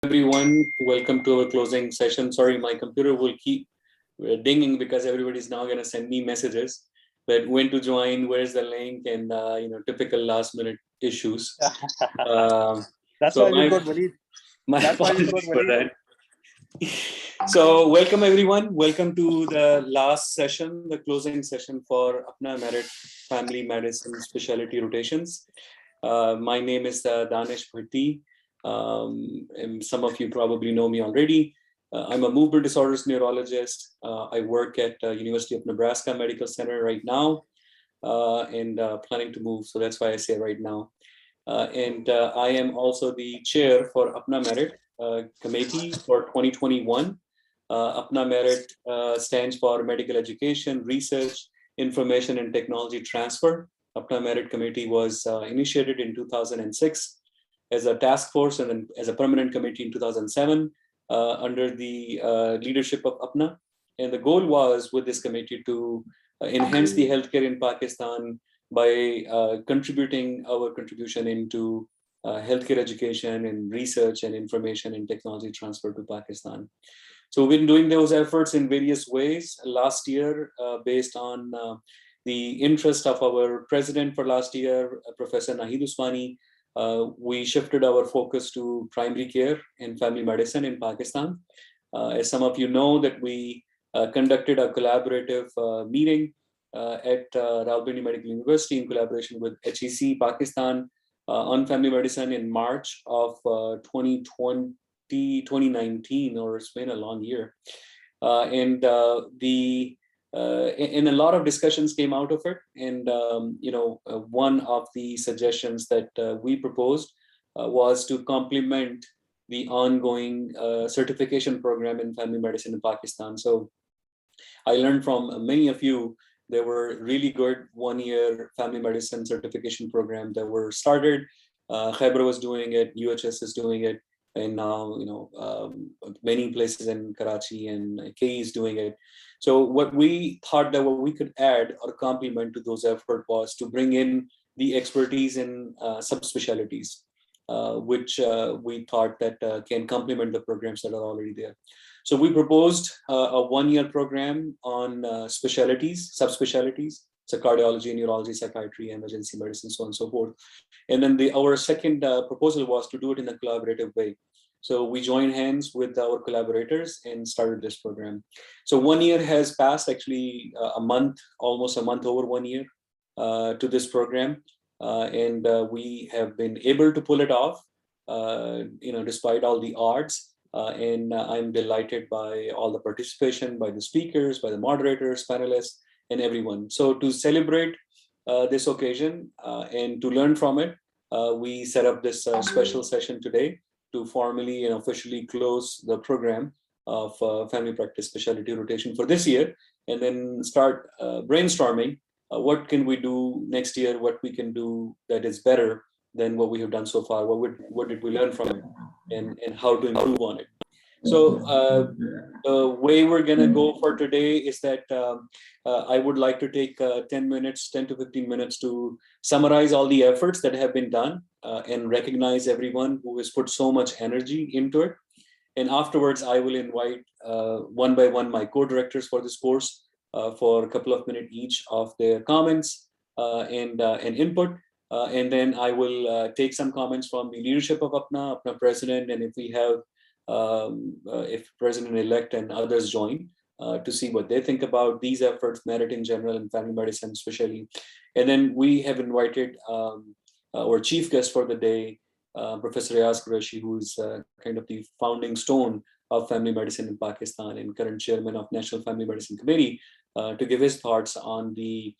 Everyone, welcome to our closing session. Sorry, my computer will keep dinging because everybody's now going to send me messages that when to join, where's the link, and typical last minute issues. That's so why we got Waleed. my That's why we got apologies for Waleed. that. So welcome everyone. Welcome to the last session, the closing session for APPNA MERIT Family Medicine Specialty Rotations. My name is Danish Bhatti. And some of you probably know me already. I'm a movement disorders neurologist. I work at University of Nebraska Medical Center right now and planning to move. So that's why I say right now. And I am also the chair for APPNA MERIT committee for 2021. APPNA MERIT stands for Medical Education, Research, Information and Technology Transfer. APPNA MERIT committee was initiated in 2006 as a task force and then as a permanent committee in 2007 under the leadership of APPNA. And the goal was with this committee to enhance the healthcare in Pakistan by contributing our contribution into healthcare education and research and information and technology transfer to Pakistan. So we've been doing those efforts in various ways. Last year, based on the interest of our president for last year, Professor Nahid Usmani, we shifted our focus to primary care and family medicine in Pakistan. As some of you know, that we conducted a collaborative meeting at Rawalpindi Medical University in collaboration with HEC Pakistan on family medicine in March of 2019, or it's been a long year. And a lot of discussions came out of it. And, one of the suggestions that we proposed was to complement the ongoing certification program in family medicine in Pakistan. So I learned from many of you, there were really good one-year family medicine certification programs that were started. Khyber was doing it, UHS is doing it, and now, many places in Karachi and KE is doing it. So what we thought that what we could add or complement to those efforts was to bring in the expertise in subspecialties, which we thought that can complement the programs that are already there. So we proposed a one-year program on specialties, subspecialties, so cardiology, neurology, psychiatry, emergency medicine, so on and so forth. And then our second proposal was to do it in a collaborative way. So we joined hands with our collaborators and started this program. So 1 year has passed, actually almost a month over 1 year to this program. And we have been able to pull it off, despite all the odds. And I'm delighted by all the participation, by the speakers, by the moderators, panelists, and everyone. So to celebrate this occasion and to learn from it, we set up this special session today to formally and officially close the program of family practice specialty rotation for this year, and then start brainstorming what can we do next year, what we can do that is better than what we have done so far, what did we learn from it, and how to improve on it. So the way we're going to go for today is that I would like to take 10 to 15 minutes to summarize all the efforts that have been done and recognize everyone who has put so much energy into it. And afterwards, I will invite one by one my co-directors for this course for a couple of minutes each of their comments and input. And then I will take some comments from the leadership of APPNA president, and if we have if President-elect and others join to see what they think about these efforts, merit in general and family medicine especially. And then we have invited our chief guest for the day, Professor Riaz Qureshi, who is kind of the founding stone of family medicine in Pakistan and current chairman of National Family Medicine Committee, to give his thoughts on the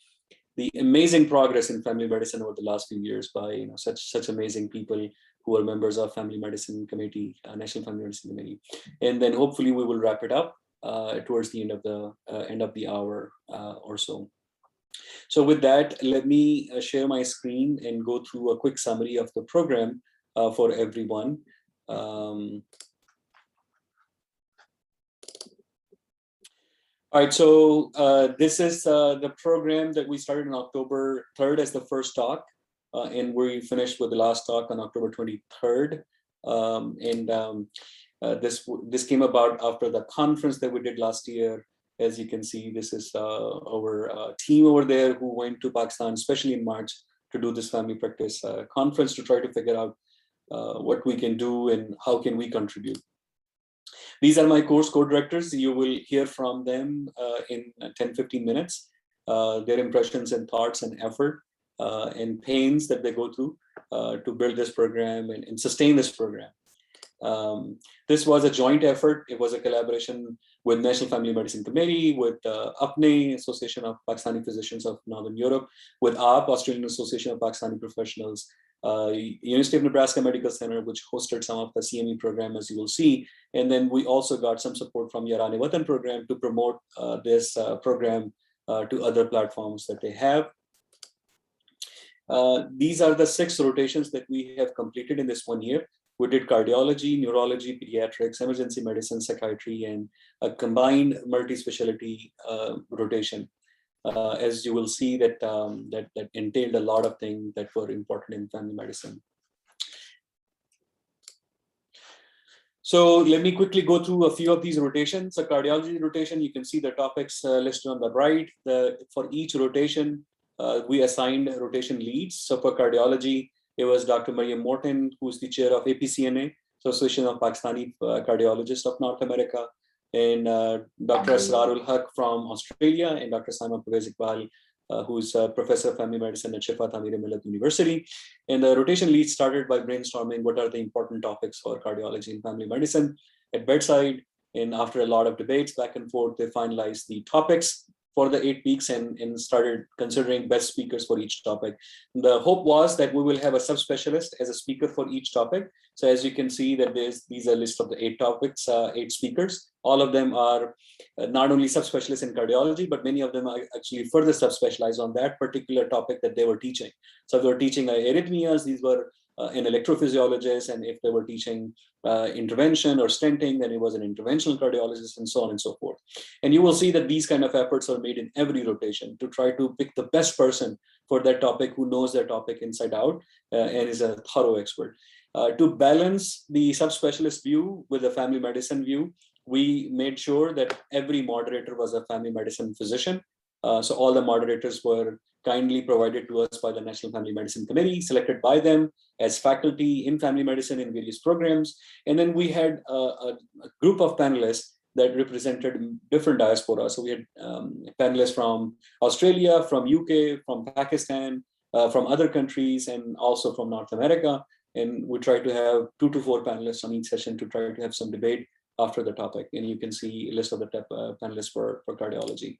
amazing progress in family medicine over the last few years by such amazing people who are members of Family Medicine Committee, National Family Medicine Committee. And then hopefully we will wrap it up towards the end of the hour or so. So with that, let me share my screen and go through a quick summary of the program for everyone. All right, so this is the program that we started on October 3rd as the first talk, and we finished with the last talk on October 23rd. This came about after the conference that we did last year. As you can see, this is our team over there who went to Pakistan, especially in March, to do this family practice conference to try to figure out what we can do and how can we contribute. These are my course co-directors. You will hear from them in 10-15 minutes, their impressions and thoughts and effort and pains that they go through to build this program and sustain this program. This was a joint effort. It was a collaboration with National Family Medicine Committee, with APPNE, Association of Pakistani Physicians of Northern Europe, with AAPP, Australian Association of Pakistani Professionals, University of Nebraska Medical Center, which hosted some of the CME program, as you will see. And then we also got some support from Yarani Watan program to promote this program to other platforms that they have. These are the 6 rotations that we have completed in this 1 year. We did cardiology, neurology, pediatrics, emergency medicine, psychiatry, and a combined multi-specialty rotation. As you will see that that entailed a lot of things that were important in family medicine. So let me quickly go through a few of these rotations. A cardiology rotation, you can see the topics listed on the right. For each rotation, we assigned rotation leads. So for cardiology, it was Dr. Mariam Morton, who's the chair of APPNE, Association of Pakistani Cardiologists of North America, and Dr. Asrarul Haq from Australia, and Dr. Simon Pervez Iqbal, who's a professor of family medicine at Shifa Tamir Millat University. And the rotation lead started by brainstorming what are the important topics for cardiology and family medicine at bedside. And after a lot of debates back and forth, they finalized the topics for the 8 weeks and started considering best speakers for each topic. The hope was that we will have a subspecialist as a speaker for each topic. So as you can see that these are a list of the 8 topics, 8 speakers. All of them are not only subspecialists in cardiology, but many of them are actually further subspecialized on that particular topic that they were teaching. So if they were teaching arrhythmias, these were an electrophysiologist, and if they were teaching intervention or stenting, then it was an interventional cardiologist, and so on and so forth. And you will see that these kind of efforts are made in every rotation to try to pick the best person for that topic who knows their topic inside out and is a thorough expert. To balance the subspecialist view with the family medicine view, we made sure that every moderator was a family medicine physician. So all the moderators were kindly provided to us by the National Family Medicine Committee, selected by them as faculty in family medicine in various programs. And then we had a group of panelists that represented different diaspora. So we had panelists from Australia, from UK, from Pakistan, from other countries, and also from North America. And we tried to have 2 to 4 panelists on each session to try to have some debate after the topic. And you can see a list of the panelists for cardiology.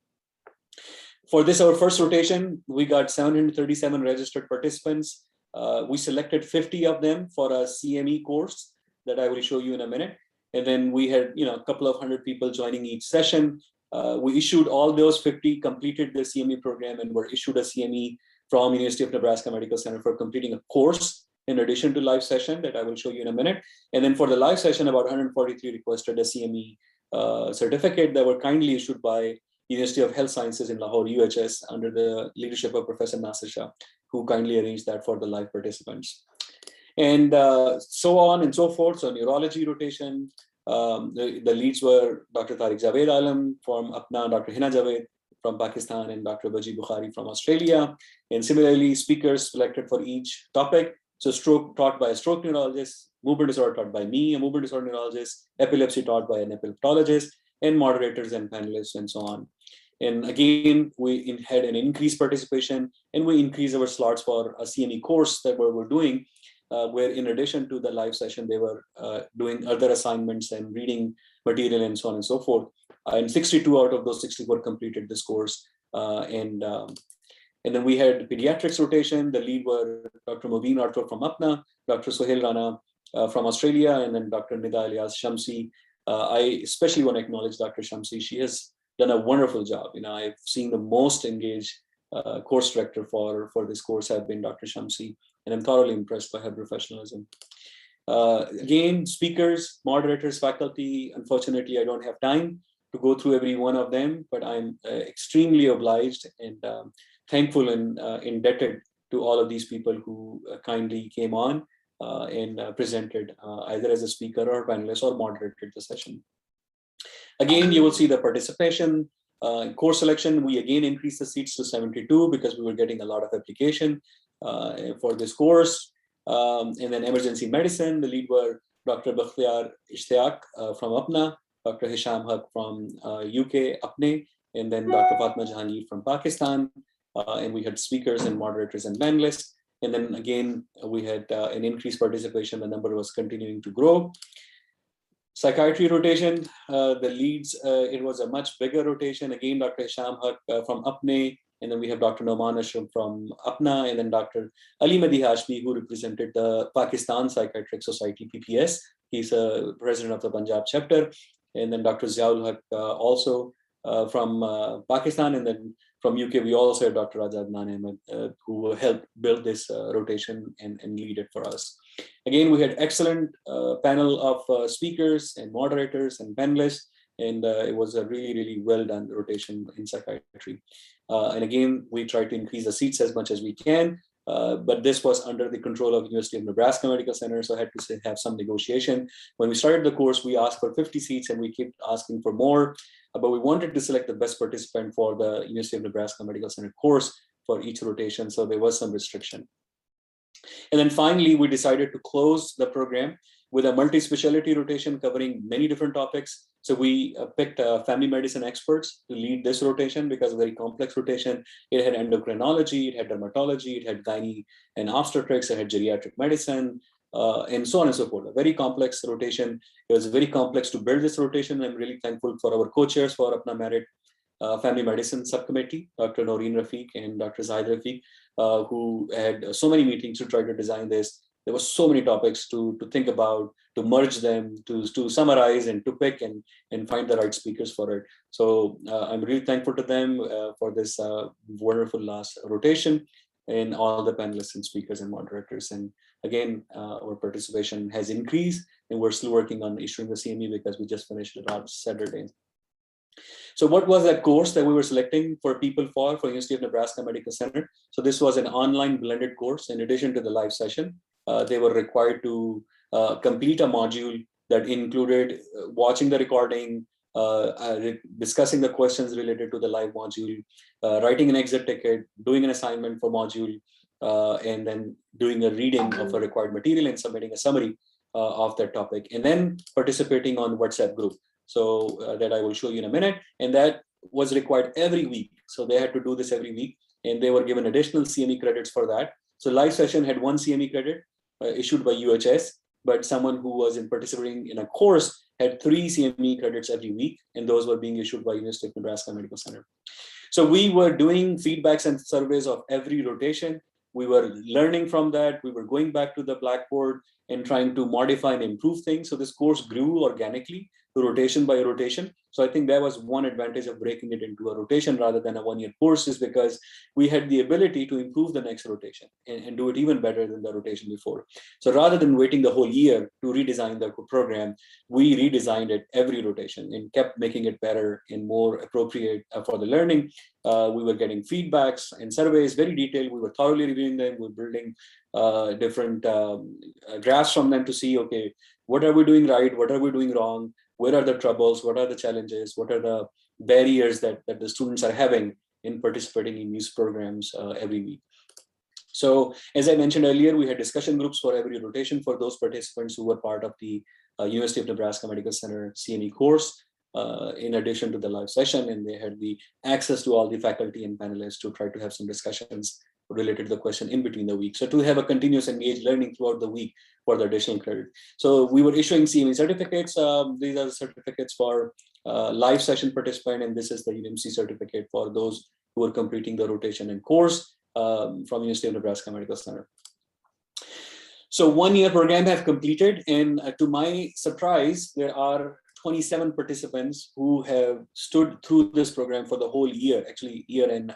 For this, our first rotation, we got 737 registered participants. We selected 50 of them for a CME course that I will show you in a minute. And then we had, a couple of 100 people joining each session. We issued all those 50, completed the CME program, and were issued a CME from University of Nebraska Medical Center for completing a course in addition to live session that I will show you in a minute. And then for the live session, about 143 requested a CME certificate that were kindly issued by University of Health Sciences in Lahore, UHS, under the leadership of Professor Nasir Shah, who kindly arranged that for the live participants. And so on and so forth. So neurology rotation, the leads were Dr. Tariq Javed Alam from APPNA, Dr. Hina Javed from Pakistan, and Dr. Baji Bukhari from Australia. And similarly, speakers selected for each topic. So stroke taught by a stroke neurologist, movement disorder taught by me, a movement disorder neurologist, epilepsy taught by an epileptologist, and moderators and panelists and so on. And again, we had an increased participation, and we increased our slots for a CME course that we were doing, where in addition to the live session, they were doing other assignments and reading material and so on and so forth. And 62 out of those 64 completed this course. And then we had pediatrics rotation. The lead were Dr. Mubin Arthur from APPNA, Dr. Sohail Rana from Australia, and then Dr. Nida Ilyas Shamsi. I especially want to acknowledge Dr. Shamsi. She has done a wonderful job. I've seen the most engaged course director for this course have been Dr. Shamsi, and I'm thoroughly impressed by her professionalism. Again, speakers, moderators, faculty, unfortunately, I don't have time to go through every one of them, but I'm extremely obliged and thankful and indebted to all of these people who kindly came on and presented either as a speaker or panelist or moderated the session. Again, you will see the participation. In course selection, we again increased the seats to 72 because we were getting a lot of application for this course. And then emergency medicine, the lead were Dr. Bakhtiyar Ishtiaq from APPNA, Dr. Hisham Haq from UK, APPNE, and then Dr. Fatma Jahangir from Pakistan. And we had speakers and moderators and panelists. And then again, we had an increased participation. The number was continuing to grow. Psychiatry rotation, the leads, it was a much bigger rotation. Again, Dr. Hisham Haq from APPNE, and then we have Dr. Noman Ashram from APPNA, and then Dr. Ali Madi Hashmi, who represented the Pakistan Psychiatric Society, PPS. He's a president of the Punjab chapter. And then Dr. Ziaul Haq also from Pakistan, and then from UK, we also have Dr. Raja Adnan Ahmed, who helped build this rotation and lead it for us. Again, we had excellent panel of speakers and moderators and panelists, and it was a really, really well done rotation in psychiatry. And again, we tried to increase the seats as much as we can, but this was under the control of University of Nebraska Medical Center, so I had to have some negotiation. When we started the course, we asked for 50 seats and we kept asking for more, but we wanted to select the best participant for the University of Nebraska Medical Center course for each rotation, so there was some restriction. And then finally, we decided to close the program with a multi-specialty rotation covering many different topics. So we picked family medicine experts to lead this rotation because of very complex rotation. It had endocrinology, it had dermatology, it had gynae and obstetrics, it had geriatric medicine, and so on and so forth. A very complex rotation. It was very complex to build this rotation. I'm really thankful for our co-chairs for APPNA MERIT Family Medicine Subcommittee, Dr. Noreen Rafiq and Dr. Shahid Rafi, who had so many meetings to try to design this. There were so many topics to think about, to merge them, to summarize and to pick and find the right speakers for it. So I'm really thankful to them for this wonderful last rotation, and all the panelists and speakers and moderators. And again, our participation has increased, and we're still working on issuing the CME because we just finished it last Saturday. So what was that course that we were selecting for people for University of Nebraska Medical Center? So this was an online blended course. In addition to the live session, they were required to complete a module that included watching the recording, discussing the questions related to the live module, writing an exit ticket, doing an assignment for module, and then doing a reading of a required material and submitting a summary of that topic, and then participating on WhatsApp group. So that I will show you in a minute. And that was required every week. So they had to do this every week, and they were given additional CME credits for that. So live session had 1 CME credit issued by UHS, but someone who was participating in a course had 3 CME credits every week, and those were being issued by University of Nebraska Medical Center. So we were doing feedbacks and surveys of every rotation. We were learning from that. We were going back to the blackboard and trying to modify and improve things. So this course grew organically, rotation by rotation. So I think that was one advantage of breaking it into a rotation rather than a one-year course, is because we had the ability to improve the next rotation and do it even better than the rotation before. So rather than waiting the whole year to redesign the program, we redesigned it every rotation and kept making it better and more appropriate for the learning. We were getting feedbacks and surveys, very detailed. We were thoroughly reviewing them. We were building different graphs from them to see, okay, what are we doing right? What are we doing wrong? Where are the troubles? What are the challenges? What are the barriers that the students are having in participating in these programs every week? So as I mentioned earlier, we had discussion groups for every rotation for those participants who were part of the University of Nebraska Medical Center CME course, in addition to the live session, and they had the access to all the faculty and panelists to try to have some discussions related to the question in between the week. So to have a continuous engaged learning throughout the week for the additional credit. So we were issuing CME certificates. These are the certificates for live session participant, and this is the UMC certificate for those who are completing the rotation and course from University of Nebraska Medical Center. So 1-year program have completed, and to my surprise, there are 27 participants who have stood through this program for the whole year, actually year and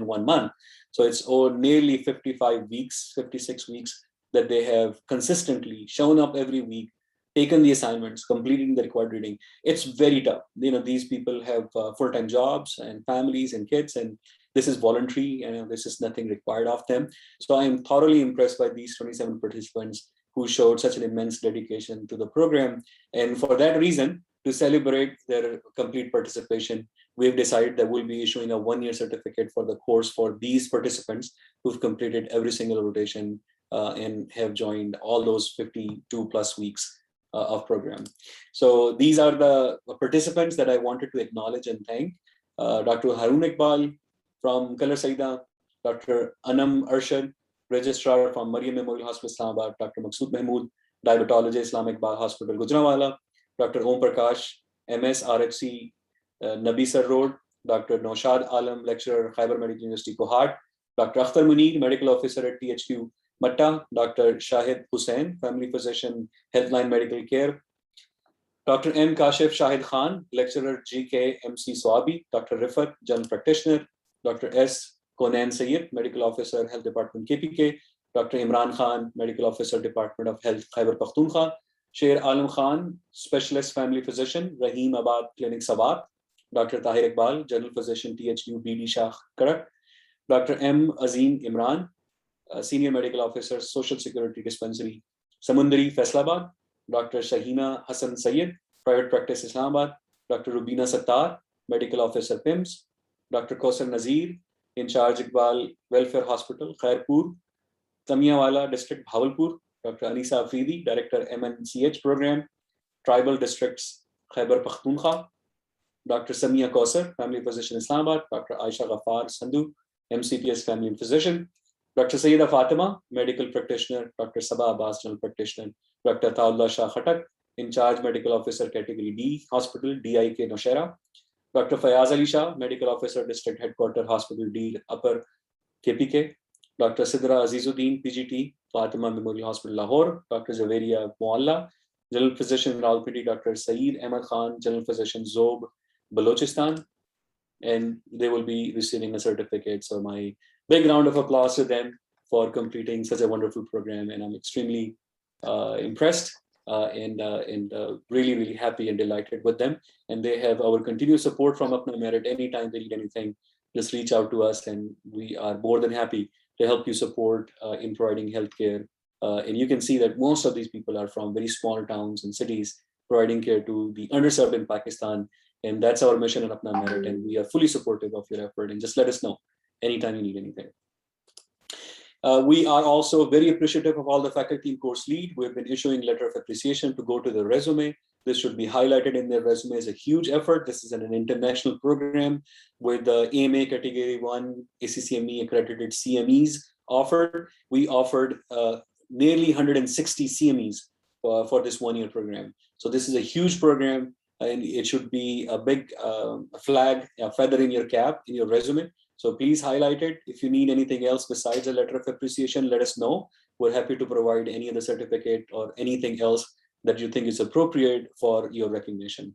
1 month. So it's nearly 55 weeks, 56 weeks that they have consistently shown up every week, taken the assignments, completing the required reading. It's very tough. You know, these people have full-time jobs and families and kids, and this is voluntary, and this is nothing required of them. So I am thoroughly impressed by these 27 participants who showed such an immense dedication to the program. And for that reason, to celebrate their complete participation, we've decided that we'll be issuing a 1-year certificate for the course for these participants who've completed every single rotation and have joined all those 52 plus weeks of program. So these are the participants that I wanted to acknowledge and thank. Dr. Harun Iqbal from Kalar Saida, Dr. Anam Arshad, Registrar from Mariam Memorial Hospital, Islamabad, Dr. Maqsood Mahmood, Diabetologist, Islam Iqbal Hospital, Gujranwala, Dr. Om Prakash, MS, RHC, Nabisar Road, Dr. Naushad Alam, Lecturer, Khyber Medical University, Kohat, Dr. Akhtar Munir, Medical Officer at THQ, Matta, Dr. Shahid Hussain, Family Physician, Healthline Medical Care, Dr. M. Kashif Shahid Khan, Lecturer, GK MC Swabi, Dr. Rifat, General Practitioner, Dr. S. Konan Sayyid, Medical Officer, Health Department, KPK, Dr. Imran Khan, Medical Officer, Department of Health, Khyber Pakhtunkhwa, Sher Alam Khan, Specialist Family Physician, Rahim Abad Clinic, Sabat, Dr. Tahir Iqbal, General Physician, THU BD Shah, Karak, Dr. M. Azim Imran, Senior Medical Officer, Social Security Dispensary, Samundari, Faisalabad, Dr. Shahina Hassan Sayyid, Private Practice, Islamabad, Dr. Rubina Sattar, Medical Officer, PIMS, Dr. Kausar Nazir, in charge Iqbal Welfare Hospital, Khairpur, Tamiawala District, Bhavalpur, Dr. Anisa Afridi, Director MNCH Program, Tribal Districts, Khyber Pakhtunkhwa, Dr. Samia Kausar, Family Physician, Islamabad, Dr. Aisha Ghaffar Sandhu, MCPS Family Physician, Dr. Sayyida Fatima, Medical Practitioner, Dr. Sabah Abbas, General Practitioner, Dr. Taullah Shah Khatak, in charge Medical Officer Category D Hospital, DIK Noshera, Dr. Fayaz Ali Shah, Medical Officer District Headquarter Hospital D Upper KPK, Dr. Sidra Azizuddin, PGT, Fatima Memorial Hospital, Lahore, Dr. Javeria Mualla, General Physician Rawalpindi, Dr. Saeed Ahmad Khan, General Physician Zob, Balochistan, and they will be receiving a certificate. So my big round of applause to them for completing such a wonderful program, and I'm extremely impressed and really, really happy and delighted with them. And they have our continued support from APPNA MERIT. Anytime they need anything, just reach out to us, and we are more than happy to help you support in providing healthcare. And you can see that most of these people are from very small towns and cities, providing care to the underserved in Pakistan. And that's our mission at APPNA MERIT, and we are fully supportive of your effort. And just let us know anytime you need anything. We are also very appreciative of all the faculty and course lead. We've been issuing letter of appreciation to go to the resume. This should be highlighted in their resume as a huge effort. This is an international program with the AMA Category 1 ACCME accredited CMEs offered. We offered nearly 160 CMEs for this 1-year program. So this is a huge program, and it should be a big flag, a feather in your cap, in your resume. So please highlight it. If you need anything else besides a letter of appreciation, let us know. We're happy to provide any other certificate or anything else that you think is appropriate for your recognition.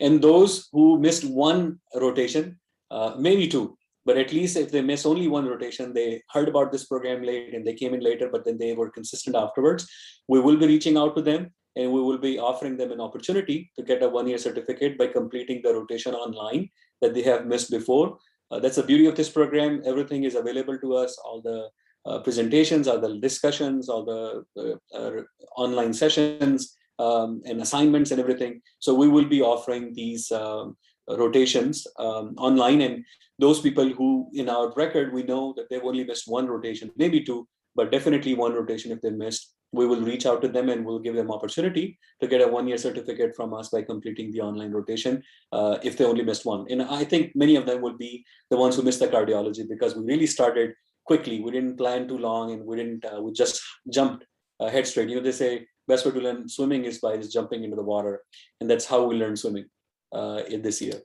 And those who missed one rotation, maybe two, but at least if they miss only one rotation, they heard about this program late and they came in later, but then they were consistent afterwards, we will be reaching out to them, and we will be offering them an opportunity to get a 1-year certificate by completing the rotation online that they have missed before. That's the beauty of this program. Everything is available to us. All the presentations, all the discussions, all the online sessions and assignments and everything. So we will be offering these rotations online, and those people who in our record, we know that they've only missed one rotation, maybe two, but definitely one rotation if they missed, we will reach out to them and we'll give them opportunity to get a 1-year certificate from us by completing the online rotation if they only missed one. And I think many of them will be the ones who missed the cardiology, because we really started quickly. We didn't plan too long, and we just jumped head straight. You know, they say best way to learn swimming is by just jumping into the water. And that's how we learned swimming in this year.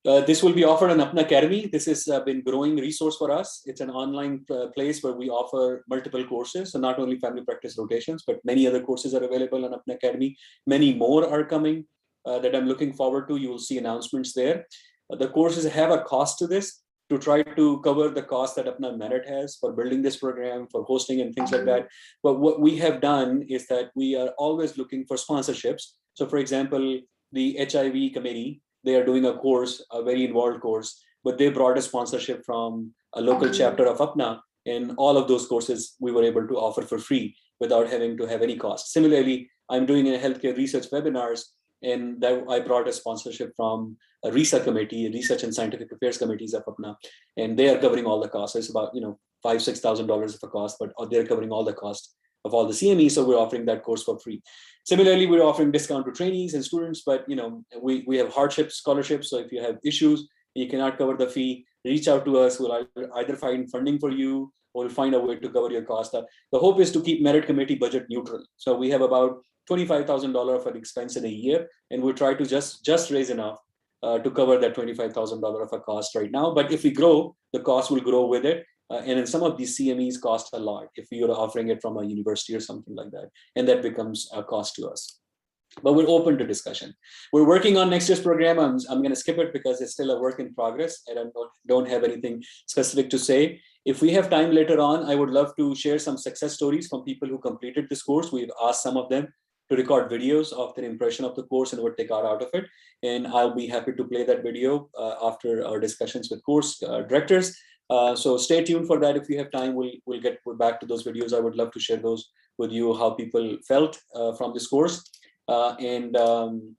This will be offered on APPNA Academy. This has been growing resource for us. It's an online place where we offer multiple courses. So not only family practice rotations, but many other courses are available on APPNA Academy. Many more are coming that I'm looking forward to. You will see announcements there. The courses have a cost to this to try to cover the cost that APPNA MERIT has for building this program, for hosting and things like that. But what we have done is that we are always looking for sponsorships. So for example, the HIV committee, they are doing a course, a very involved course, but they brought a sponsorship from a local chapter of APPNA And all of those courses we were able to offer for free without having to have any cost. Similarly, I'm doing a healthcare research webinars, and that I brought a sponsorship from a research committee, research and scientific affairs committees of APPNA, and they are covering all the costs. So it's about $5,000-6,000 of a cost, but they're covering all the cost of all the CME. So we're offering that course for free. Similarly, we're offering discount to trainees and students, but we have hardship scholarships. So if you have issues, you cannot cover the fee, reach out to us. We'll either find funding for you or we'll find a way to cover your cost. The hope is to keep merit committee budget neutral. So we have about $25,000 of an expense in a year, and we try to just raise enough to cover that $25,000 of a cost right now. But if we grow, the cost will grow with it. And in some of these CMEs cost a lot if you're offering it from a university or something like that, and that becomes a cost to us. But we're open to discussion. We're working on next year's program. I'm going to skip it because it's still a work in progress, and I don't have anything specific to say. If we have time later on, I would love to share some success stories from people who completed this course. We've asked some of them to record videos of their impression of the course and what they got out of it. And I'll be happy to play that video after our discussions with course directors. So stay tuned for that. If you have time, we'll get back to those videos. I would love to share those with you, how people felt from this course. You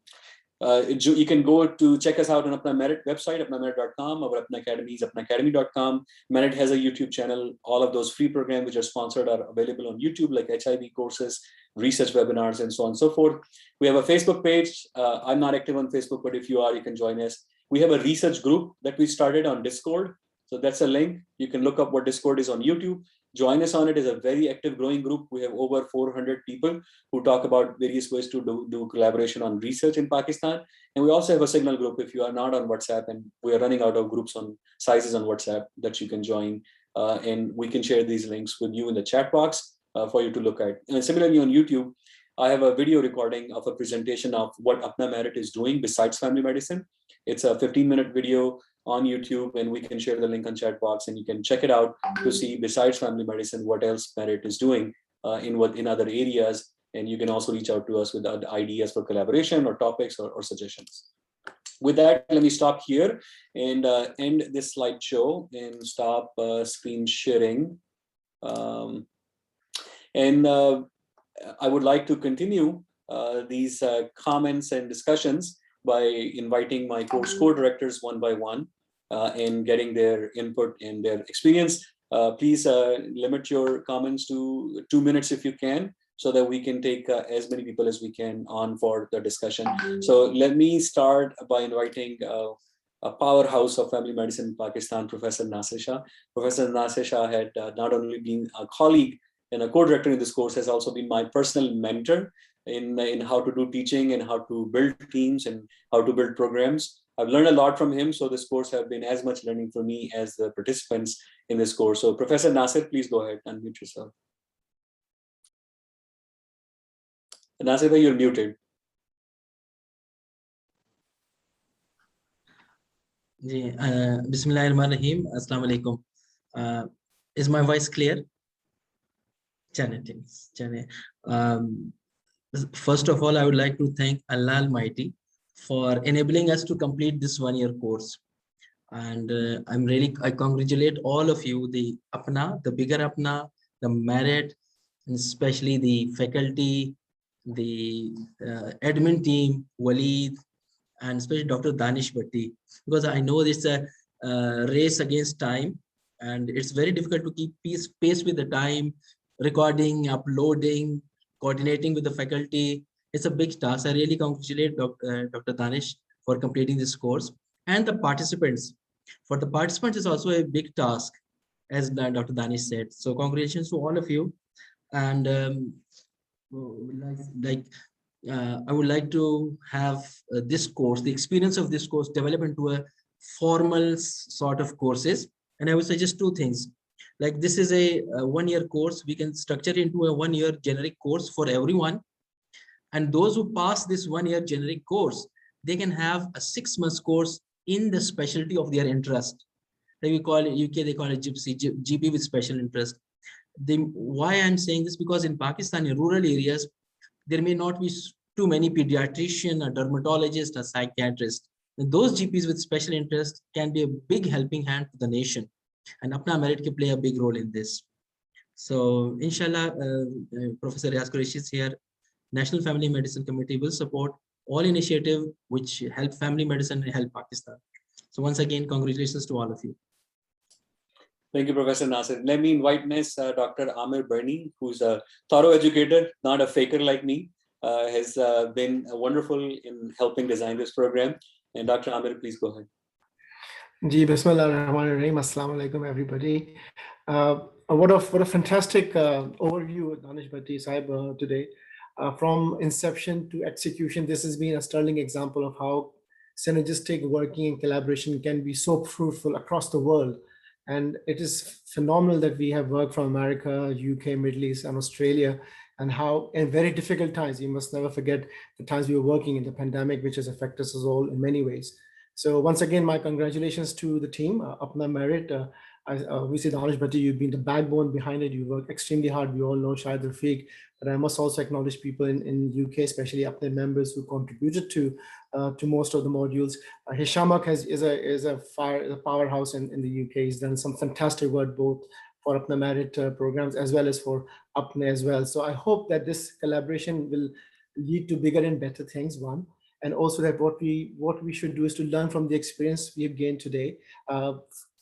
can go to check us out on APPNA Merit website, appnamerit.com, or APPNA Academy is appnaacademy.com. Merit has a YouTube channel. All of those free programs which are sponsored are available on YouTube, like HIV courses, research webinars, and so on and so forth. We have a Facebook page. I'm not active on Facebook, but if you are, you can join us. We have a research group that we started on Discord. So that's a link. You can look up what Discord is on YouTube. Join us on it. It's a very active, growing group. We have over 400 people who talk about various ways to do collaboration on research in Pakistan. And we also have a Signal group if you are not on WhatsApp, and we are running out of groups on sizes on WhatsApp that you can join. And we can share these links with you in the chat box for you to look at. And similarly on YouTube, I have a video recording of a presentation of what APPNA Merit is doing besides family medicine. It's a 15-minute video on YouTube, and we can share the link on chat box, and you can check it out to see besides family medicine what else Merit is doing in other areas. And you can also reach out to us with ideas for collaboration or topics or suggestions. With that, let me stop here and end this slideshow and stop screen sharing. I would like to continue these comments and discussions by inviting my course co-directors one by one and getting their input and their experience. Please limit your comments to 2 minutes if you can, so that we can take as many people as we can on for the discussion. So let me start by inviting a powerhouse of family medicine in Pakistan, Professor Nasir Shah. Professor Nasir Shah had not only been a colleague and a co-director in this course, has also been my personal mentor in how to do teaching and how to build teams and how to build programs. I've learned a lot from him, so this course has been as much learning for me as the participants in this course. So Professor Nasir, please go ahead and unmute yourself. Nasir, you're muted. Bismillahirrahmanirrahim. Assalamu alaikum. Is my voice clear? First of all, I would like to thank Allah Almighty for enabling us to complete this one-year course. And I congratulate all of you, the APPNA, the bigger APPNA, the Merit, and especially the faculty, the admin team, Waleed, and especially Dr. Danish Bhatti, because I know it's a race against time, and it's very difficult to keep pace with the time, recording, uploading, coordinating with the faculty. It's a big task. I really congratulate Dr. Danish for completing this course, and the participants. For the participants, it's also a big task, as Dr. Danish said. So congratulations to all of you. And I would like to have this course, the experience of this course, develop into a formal sort of courses. And I would suggest two things. Like, this is a one-year course. We can structure it into a one-year generic course for everyone. And those who pass this one-year generic course, they can have a 6 months course in the specialty of their interest. Like we call it, UK, they call it GP with special interest. Why I'm saying this, because in Pakistan, in rural areas, there may not be too many pediatricians, or dermatologists, or psychiatrists. And those GPs with special interest can be a big helping hand to the nation. and APPNA MERIT can play a big role in this. So, inshallah, Professor Riaz Qureshi is here. National Family Medicine Committee will support all initiatives which help family medicine and help Pakistan. So once again, congratulations to all of you. Thank you, Professor Nasir. Let me invite Ms. Dr. Amir Bernie, who's a thorough educator, not a faker like me, has been wonderful in helping design this program. And Dr. Amir, please go ahead. Ji, Bismillah ar-Rahman ar-Rahim. Assalamu alaikum, everybody. What a fantastic overview, Danish Bhatti Sahib, today. From inception to execution, this has been a sterling example of how synergistic working and collaboration can be so fruitful across the world. And it is phenomenal that we have worked from America, UK, Middle East, and Australia, and how in very difficult times, you must never forget the times we were working in the pandemic, which has affected us all in many ways. So once again, my congratulations to the team, APPNA MERIT. We see Danish Bhatti, you've been the backbone behind it. You work extremely hard. We all know Shahid Rafi, but I must also acknowledge people in UK, especially APPNA members who contributed to most of the modules. Hisham is a powerhouse in the UK. He's done some fantastic work both for APPNA MERIT programs as well as for APPNA as well. So I hope that this collaboration will lead to bigger and better things, one. And also that what we should do is to learn from the experience we have gained today.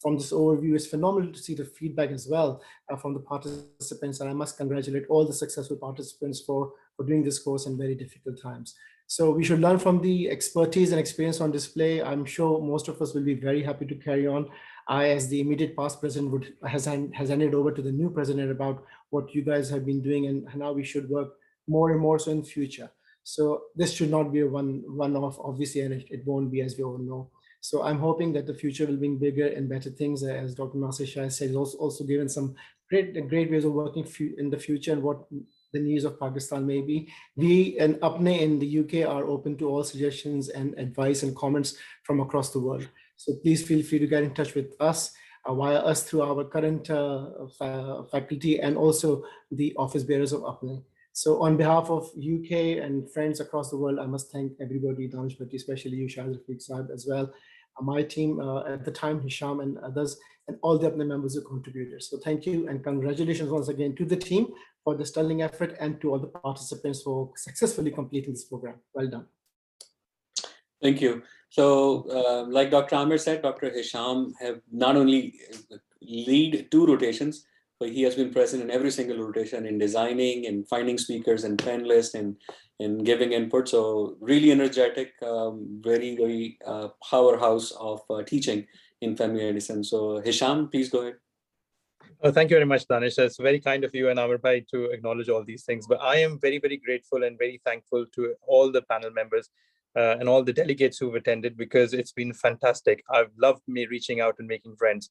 From this overview, it's phenomenal to see the feedback as well from the participants. And I must congratulate all the successful participants for doing this course in very difficult times. So we should learn from the expertise and experience on display. I'm sure most of us will be very happy to carry on. I, as the immediate past president, has handed over to the new president about what you guys have been doing and how we should work more and more so in future. So this should not be a one-off, obviously, and it won't be, as we all know. So I'm hoping that the future will bring bigger and better things, as Dr. Nasir Shah said. He's also given some great ways of working in the future and what the needs of Pakistan may be. We and APPNE in the UK are open to all suggestions and advice and comments from across the world. So please feel free to get in touch with us via us through our current faculty and also the office bearers of APPNE. So on behalf of UK and friends across the world, I must thank everybody, Danish Bhatti, especially you, Shahid Rafi Sahib, as well. My team at the time, Hisham and others, and all the APPNE members who contributed. So thank you and congratulations once again to the team for the sterling effort and to all the participants for successfully completing this program. Well done. Thank you. So like Dr. Amir said, Dr. Hisham have not only lead 2 rotations, but he has been present in every single rotation in designing and finding speakers and panelists and giving input. So really energetic, very powerhouse of teaching in family medicine. So Hisham, please go ahead. Thank you very much, Danish. It's very kind of you and Amir Bhai to acknowledge all these things. But I am very, very grateful and very thankful to all the panel members and all the delegates who've attended, because it's been fantastic. I've loved me reaching out and making friends.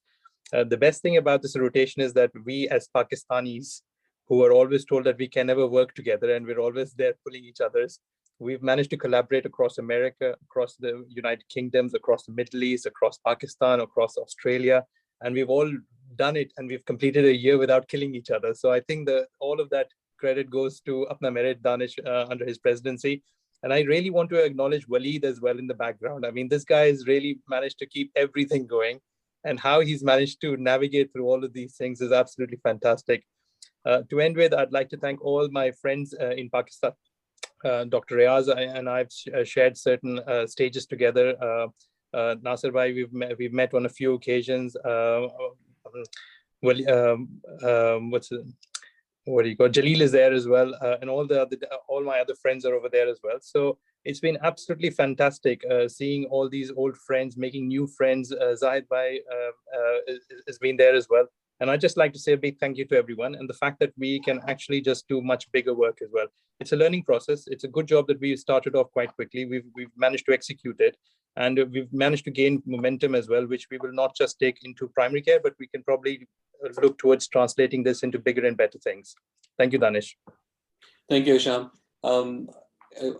The best thing about this rotation is that we as Pakistanis, who are always told that we can never work together and we're always there pulling each other's, we've managed to collaborate across America, across the United Kingdoms, across the Middle East, across Pakistan, across Australia, and we've all done it and we've completed a year without killing each other. So I think that all of that credit goes to APPNA MERIT, Danish, under his presidency. And I really want to acknowledge Waleed as well in the background. I mean, this guy has really managed to keep everything going, and how he's managed to navigate through all of these things is absolutely fantastic. To end with, I'd like to thank all my friends in Pakistan. Dr. Riaz and I've shared certain stages together. Nasir Bhai, we've met on a few occasions. What do you call? Jalil is there as well, and all my other friends are over there as well. So it's been absolutely fantastic seeing all these old friends, making new friends. Zahid Bhai has been there as well. And I'd just like to say a big thank you to everyone, and the fact that we can actually just do much bigger work as well. It's a learning process. It's a good job that we started off quite quickly. We've managed to execute it, and we've managed to gain momentum as well, which we will not just take into primary care, but we can probably look towards translating this into bigger and better things. Thank you, Danish. Thank you, Hisham.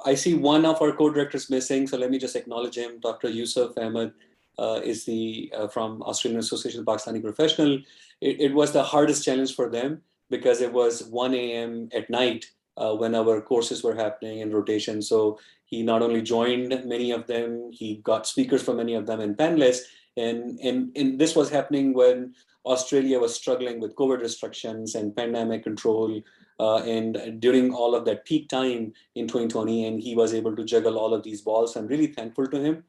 I see one of our co-directors missing, so let me just acknowledge him. Dr. Yusuf Ahmed is from Australian Association of Pakistani Professionals. It was the hardest challenge for them because it was 1 a.m. at night when our courses were happening in rotation. So he not only joined many of them, he got speakers from many of them and panelists. And this was happening when Australia was struggling with COVID restrictions and pandemic control, and during all of that peak time in 2020, and he was able to juggle all of these balls. I'm really thankful to him.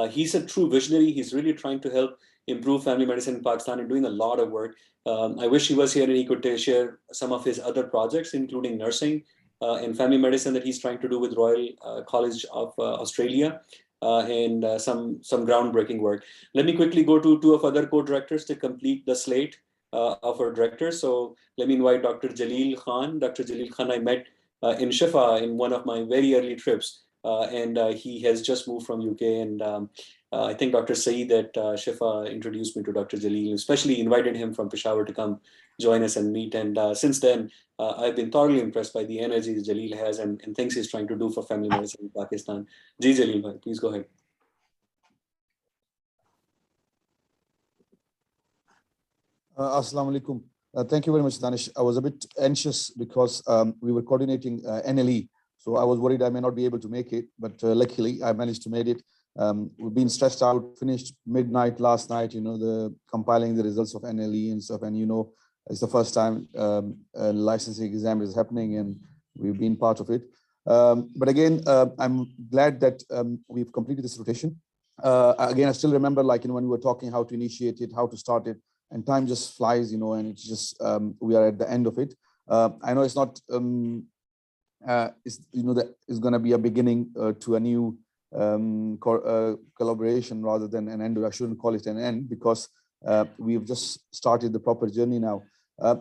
He's a true visionary. He's really trying to help improve family medicine in Pakistan and doing a lot of work. I wish he was here and he could share some of his other projects, including nursing and family medicine that he's trying to do with Royal College of Australia, and some groundbreaking work. Let me quickly go to two of other co-directors to complete the slate of our directors. So let me invite Dr. Jalil Khan. Dr. Jalil Khan, I met in Shifa in one of my very early trips. And he has just moved from UK, and I think Dr. Saeed at Shifa introduced me to Dr. Jalil, especially invited him from Peshawar to come join us and meet. And since then, I've been thoroughly impressed by the energy Jalil has and things he's trying to do for family medicine in Pakistan. Ji Jalil bhai, please go ahead. Assalamu alaikum. Thank you very much, Danish. I was a bit anxious because we were coordinating NLE. So I was worried I may not be able to make it, but luckily I managed to make it. We've been stressed out, finished midnight last night, the compiling the results of NLE and stuff. And, it's the first time a licensing exam is happening and we've been part of it. But again, I'm glad that we've completed this rotation. Again, I still remember when we were talking how to initiate it, how to start it, and time just flies, and it's just, we are at the end of it. I know it's not, that is going to be a beginning to a new collaboration rather than an end. I shouldn't call it an end because we've just started the proper journey now.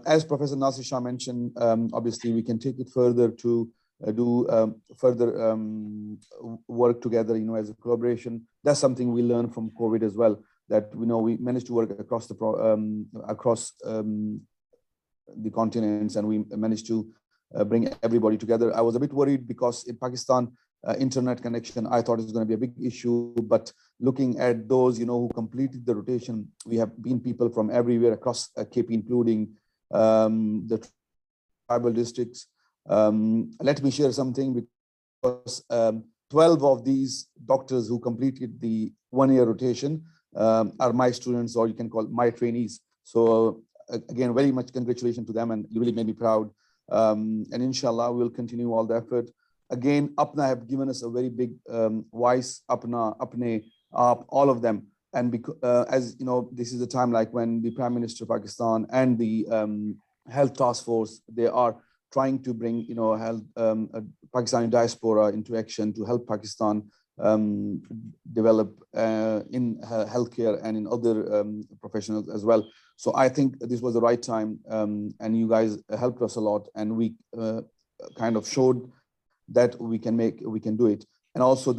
As Professor Nasir Shah mentioned, obviously we can take it further to do further work together, as a collaboration. That's something we learned from COVID as well, that we managed to work across the continents, and we managed to bring everybody together. I was a bit worried because in Pakistan, internet connection, I thought it was going to be a big issue, but looking at those, who completed the rotation, we have been people from everywhere across KP, including the tribal districts. Let me share something, because 12 of these doctors who completed the one-year rotation are my students, or you can call my trainees. So again, very much congratulations to them, and you really made me proud. And inshallah, we'll continue all the effort. Again, APPNA have given us a very big voice, APPNA, APPNE, all of them. And because, as you know, this is a time like when the Prime Minister of Pakistan and the Health Task Force, they are trying to bring, health, Pakistani diaspora into action to help Pakistan develop in healthcare and in other professionals as well. So I think this was the right time, and you guys helped us a lot, and we kind of showed that we can do it. And also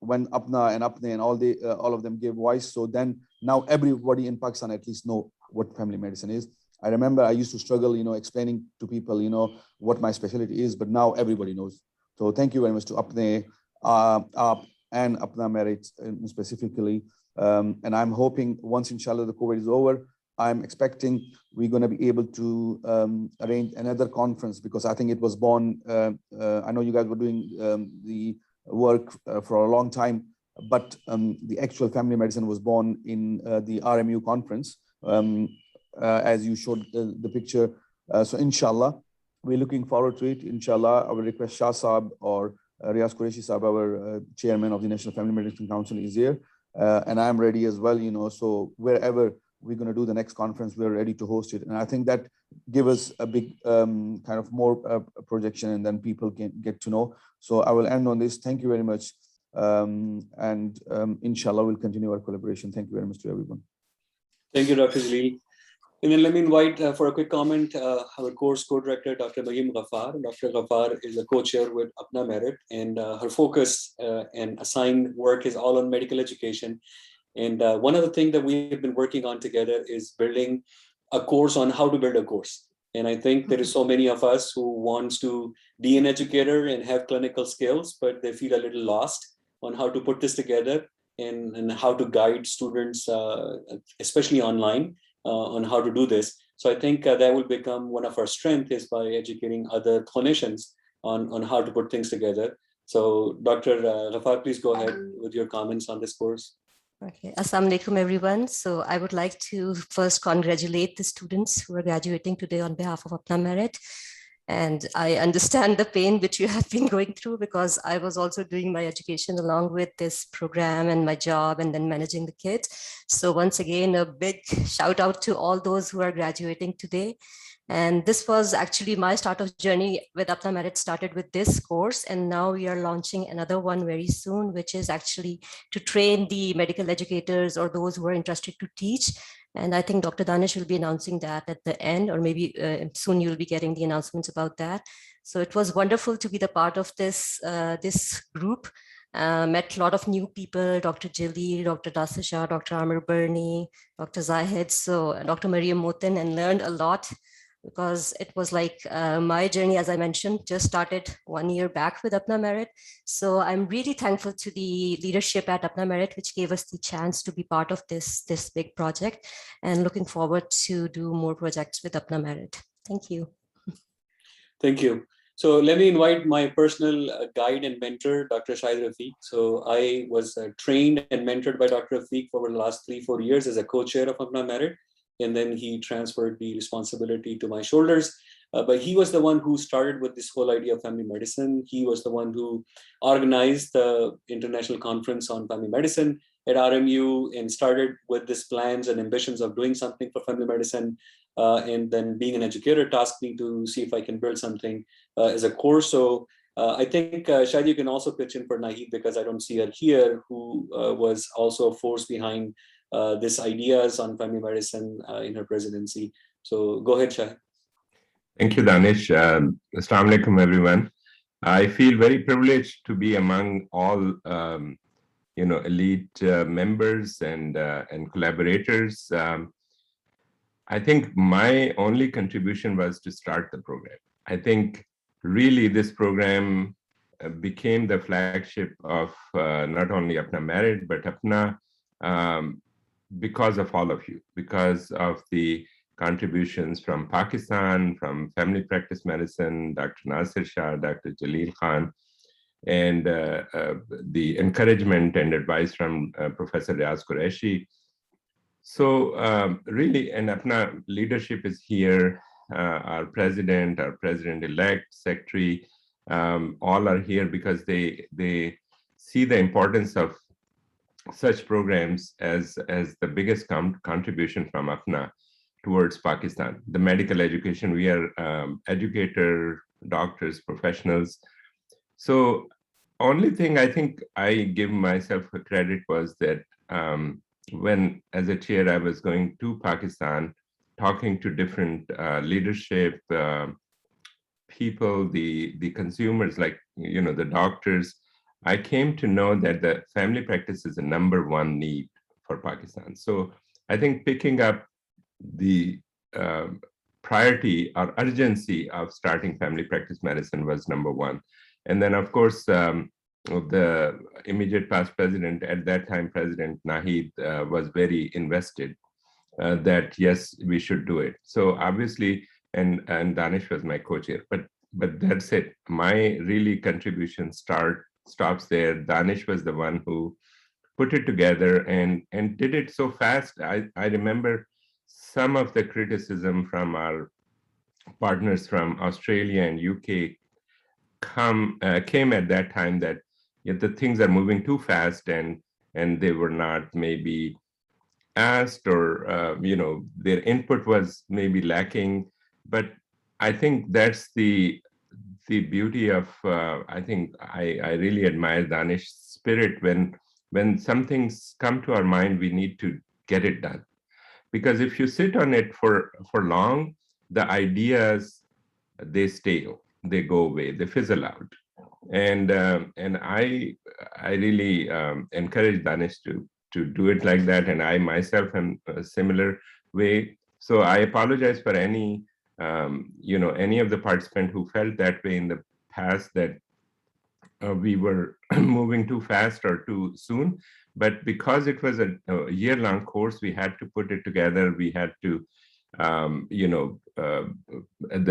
when APPNA and APPNE and all of them gave voice, so then now everybody in Pakistan at least know what family medicine is. I remember I used to struggle, explaining to people, what my specialty is, but now everybody knows. So thank you very much to APPNE, AAPP, and APPNA MERIT specifically. And I'm hoping once, inshallah, the COVID is over, I'm expecting we're going to be able to arrange another conference, because I think it was born, I know you guys were doing the work for a long time, but the actual family medicine was born in the RMU conference, as you showed the picture. So inshallah, we're looking forward to it. Inshallah, I will request Shah Saab or Riaz Qureshi Saab, our chairman of the National Family Medicine Council, is here. And I'm ready as well, so wherever we're going to do the next conference, we're ready to host it. And I think that give us a big kind of more projection, and then people can get to know. So I will end on this. Thank you very much. And inshallah, we'll continue our collaboration. Thank you very much to everyone. Thank you, Dr. Jalil. And then let me invite for a quick comment our course co-director, Dr. Bahim Ghaffar. Dr. Ghaffar is a co-chair with APPNA MERIT, and her focus and assigned work is all on medical education. And one of the things that we have been working on together is building a course on how to build a course. And I think there is so many of us who wants to be an educator and have clinical skills, but they feel a little lost on how to put this together and how to guide students, especially online, on how to do this. So I think that will become one of our strengths, is by educating other clinicians on how to put things together. So Dr. Ghaffar, please go ahead with your comments on this course. Okay, Assalamu alaikum everyone. So I would like to first congratulate the students who are graduating today on behalf of APPNA MERIT. And I understand the pain which you have been going through, because I was also doing my education along with this program and my job and then managing the kids. So once again, a big shout out to all those who are graduating today. And this was actually my start of journey with APPNA MERIT, started with this course. And now we are launching another one very soon, which is actually to train the medical educators or those who are interested to teach. And I think Dr. Danish will be announcing that at the end, or maybe soon you'll be getting the announcements about that. So it was wonderful to be the part of this, this group. Met a lot of new people, Dr. Jalil, Dr. Dasisha, Dr. Amir Birni, Dr. Zahid, so Dr. Mariam Motin, and learned a lot, because it was like my journey, as I mentioned, just started 1 year back with APPNA MERIT. So I'm really thankful to the leadership at APPNA MERIT, which gave us the chance to be part of this big project, and looking forward to do more projects with APPNA MERIT. Thank you. Thank you. So let me invite my personal guide and mentor, Dr. Shahid Rafi. So I was trained and mentored by Dr. Rafiq for the last 3-4 years as a co-chair of APPNA MERIT. And then he transferred the responsibility to my shoulders. But he was the one who started with this whole idea of family medicine. He was the one who organized the international conference on family medicine at RMU and started with these plans and ambitions of doing something for family medicine. And then being an educator tasked me to see if I can build something as a course. So I think, Shahid, you can also pitch in for Nahid, because I don't see her here, who was also a force behind this ideas on family medicine in her presidency. So go ahead, Shahid. Thank you, Danish. Assalamu alaikum, everyone. I feel very privileged to be among all, elite members and collaborators. I think my only contribution was to start the program. I think really this program became the flagship of not only APPNA MERIT, but APPNA, because of all of you, because of the contributions from Pakistan, from family practice medicine, Dr. Nasir Shah, Dr. Jalil Khan, and the encouragement and advice from Professor Riaz Qureshi. So really, and APPNA leadership is here. Our president-elect, secretary, all are here because they see the importance of such programs as the biggest contribution from APPNA towards Pakistan. The medical education, we are educator, doctors, professionals. So only thing I think I give myself a credit was that when, as a chair, I was going to Pakistan, talking to different leadership people, the consumers, like, the doctors, I came to know that the family practice is the #1 need for Pakistan. So I think picking up the priority or urgency of starting family practice medicine was #1. And then, of course, the immediate past president, at that time, President Nahid, was very invested that, yes, we should do it. So obviously, and Danish was my co-chair, but that's it. My really contribution stops there. Danish was the one who put it together and did it so fast. I remember some of the criticism from our partners from Australia and UK came at that time, that the things are moving too fast and they were not maybe asked, or their input was maybe lacking. But I think that's the beauty of I think I really admire Danish's spirit. When some things come to our mind, we need to get it done, because if you sit on it for long, the ideas, they stale, they go away, they fizzle out. And I really encourage Danish to do it like that, and I myself am a similar way. So I apologize for any any of the participants who felt that way in the past, that we were moving too fast or too soon. But because it was a year-long course, we had to put it together. We had to, there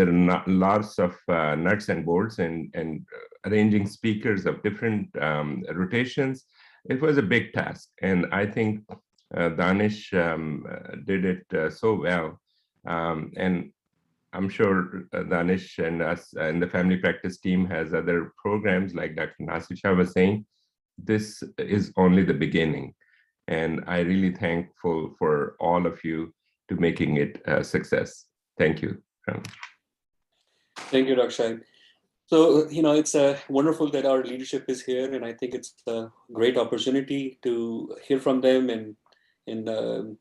are lots of nuts and bolts and arranging speakers of different rotations. it was a big task. And I think Danish did it so well. And I'm sure Danish and us and the family practice team has other programs like Dr. Nasisha was saying. This is only the beginning. And I really thankful for all of you to making it a success. Thank you. Thank you, Dr. Shahid. So, it's wonderful that our leadership is here, and I think it's a great opportunity to hear from them and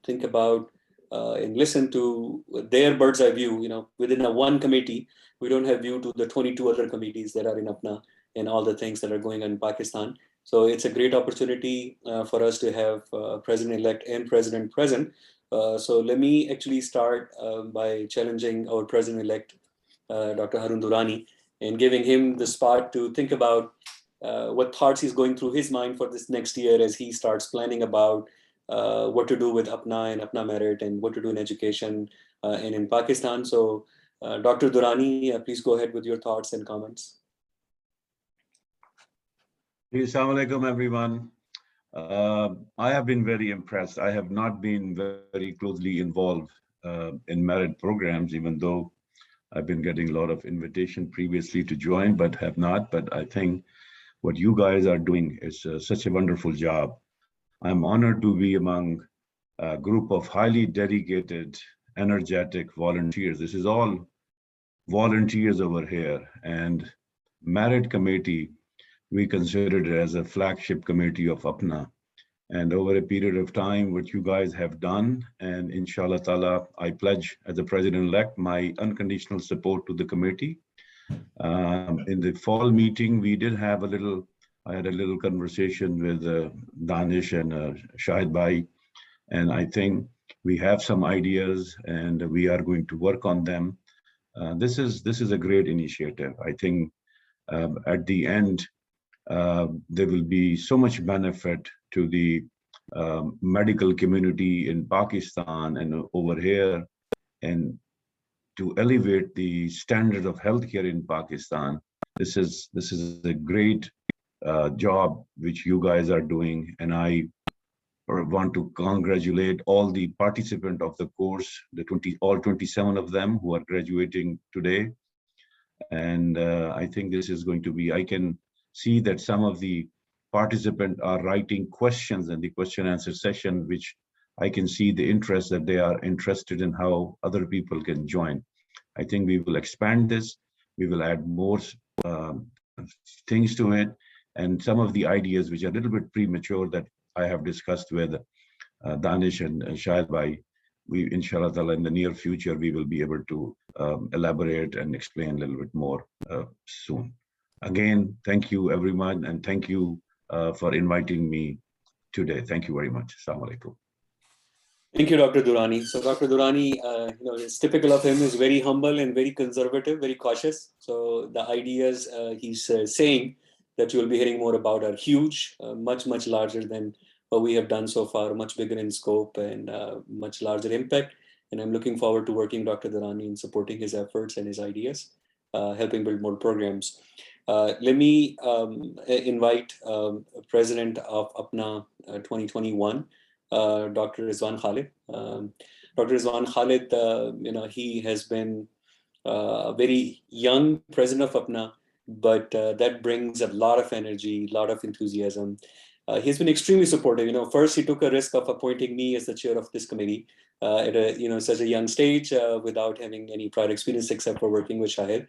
think about and listen to their bird's eye view. Within one committee, we don't have view to the 22 other committees that are in APPNA and all the things that are going on in Pakistan. So it's a great opportunity for us to have President-elect and President present. So let me actually start by challenging our President-elect, Dr. Harun Durrani, and giving him the spot to think about what thoughts he's going through his mind for this next year as he starts planning about what to do with APPNA and APPNA MERIT and what to do in education and in Pakistan. So Dr. Durrani, please go ahead with your thoughts and comments. Assalamu alaikum, everyone. I have been very impressed. I have not been very closely involved in merit programs, even though I've been getting a lot of invitation previously to join, but have not. But I think what you guys are doing is such a wonderful job. I'm honored to be among a group of highly dedicated, energetic volunteers. This is all volunteers over here. And Merit Committee, we consider it as a flagship committee of APPNA. And over a period of time, what you guys have done, and inshallah ta'ala, I pledge as the president-elect my unconditional support to the committee. In the fall meeting, we did have I had a little conversation with Danish and Shahid Bhai, and I think we have some ideas and we are going to work on them. This is a great initiative. I think at the end, there will be so much benefit to the medical community in Pakistan and over here, and to elevate the standard of healthcare in Pakistan. This is a great job which you guys are doing, and I want to congratulate all the participants of the course, all 27 of them who are graduating today. And I think this is going to be, I can see that some of the participants are writing questions in the question answer session, which I can see the interest that they are interested in how other people can join. I think we will expand this. We will add more things to it. And some of the ideas which are a little bit premature that I have discussed with Danish and Shahid Bhai, we, inshallah ta'ala, in the near future, we will be able to elaborate and explain a little bit more soon. Again, thank you everyone, and thank you for inviting me today. Thank you very much. Assalamu alaikum. Thank you, Dr. Durrani. So Dr. Durrani, it's typical of him, is very humble and very conservative, very cautious. So the ideas he's saying that you will be hearing more about are huge, much larger than what we have done so far, much bigger in scope and much larger impact. And I'm looking forward to working Dr. Durrani in supporting his efforts and his ideas, helping build more programs. Let me invite President of APPNA 2021, Dr. Rizwan Khalid. Dr. Rizwan Khalid, he has been a very young president of APPNA, but that brings a lot of energy, a lot of enthusiasm. He's been extremely supportive. First he took a risk of appointing me as the chair of this committee at such a young stage without having any prior experience except for working with Shahid.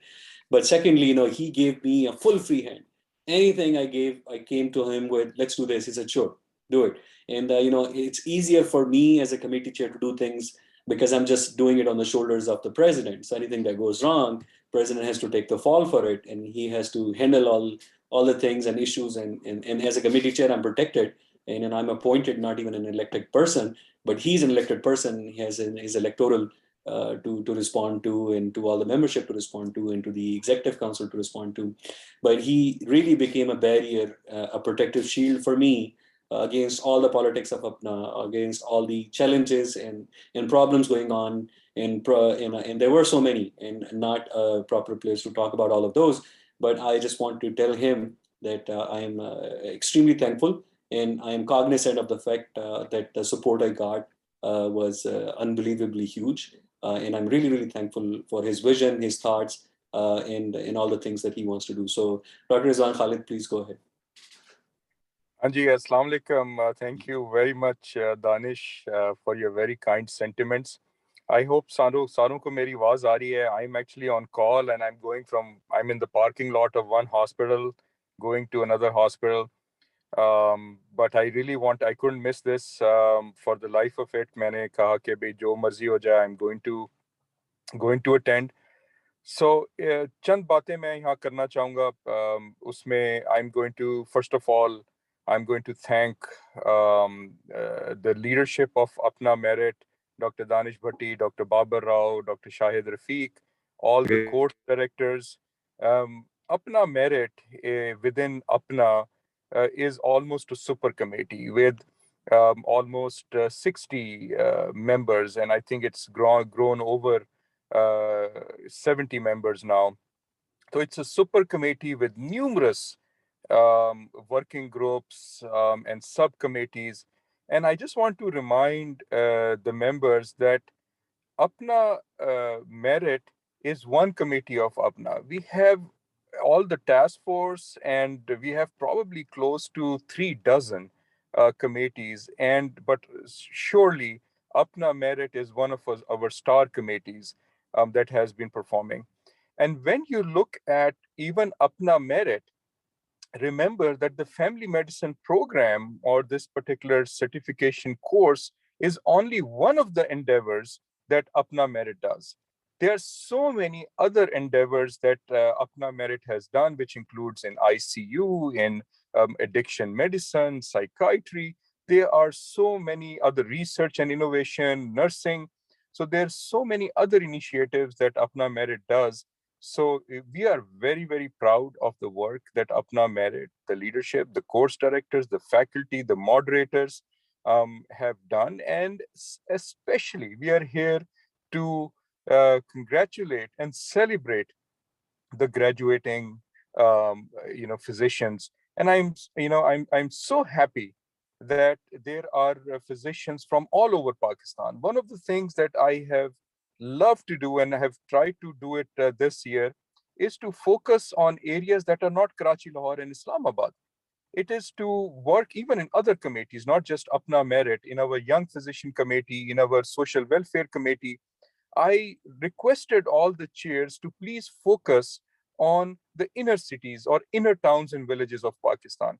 But secondly, he gave me a full free hand. Anything I came to him with, let's do this. He said, sure, do it. And it's easier for me as a committee chair to do things because I'm just doing it on the shoulders of the president. So anything that goes wrong, president has to take the fall for it, and he has to handle all the things and issues. And as a committee chair, I'm protected, and I'm appointed, not even an elected person, but he's an elected person. He has his electoral to respond to, and to all the membership to respond to, and to the executive council to respond to. But he really became a barrier, a protective shield for me against all the politics of APPNA, against all the challenges and problems going on. And there were so many, and not a proper place to talk about all of those. But I just want to tell him that I am extremely thankful And I am cognizant of the fact that the support I got was unbelievably huge. And I'm really, really thankful for his vision, his thoughts, and all the things that he wants to do. So Dr. Rizwan Khalid, please go ahead. Anji, Assalamu alaikum. Thank you very much, Danish, for your very kind sentiments. I hope Saru ko meri awaaz aa rahi hai. I'm actually on call and I'm in the parking lot of one hospital going to another hospital. But I couldn't miss this for the life of it. मैंने कहा कि भाई जो मर्जी हो जाए, I'm going to attend. So चंद बातें मैं यहाँ करना चाहूँगा. उसमें I'm going to thank the leadership of APPNA MERIT, Dr. Danish Bhatti, Dr. Babar Rao, Dr. Shahid Rafi, all the course directors. APPNA MERIT within APPNA is almost a super committee with almost 60 members, and I think it's grown over 70 members now. So it's a super committee with numerous working groups and subcommittees. And I just want to remind the members that APPNA MERIT is one committee of APPNA. We have all the task force, and we have probably close to 36 committees. But surely APPNA MERIT is one of our star committees that has been performing. And when you look at even APPNA MERIT, remember that the family medicine program or this particular certification course is only one of the endeavors that APPNA MERIT does. There are so many other endeavors that APPNA MERIT has done, which includes in ICU, in addiction medicine, psychiatry. There are so many other research and innovation, nursing. So there's so many other initiatives that APPNA MERIT does. So we are very, very proud of the work that APPNA MERIT, the leadership, the course directors, the faculty, the moderators have done. And especially we are here to congratulate and celebrate the graduating physicians. And I'm so happy that there are physicians from all over Pakistan. One of the things that I have loved to do, and I have tried to do it this year, is to focus on areas that are not Karachi, Lahore, and Islamabad. It is to work even in other committees, not just APPNA MERIT, in our Young Physician Committee, in our Social Welfare Committee. I requested all the chairs to please focus on the inner cities or inner towns and villages of Pakistan.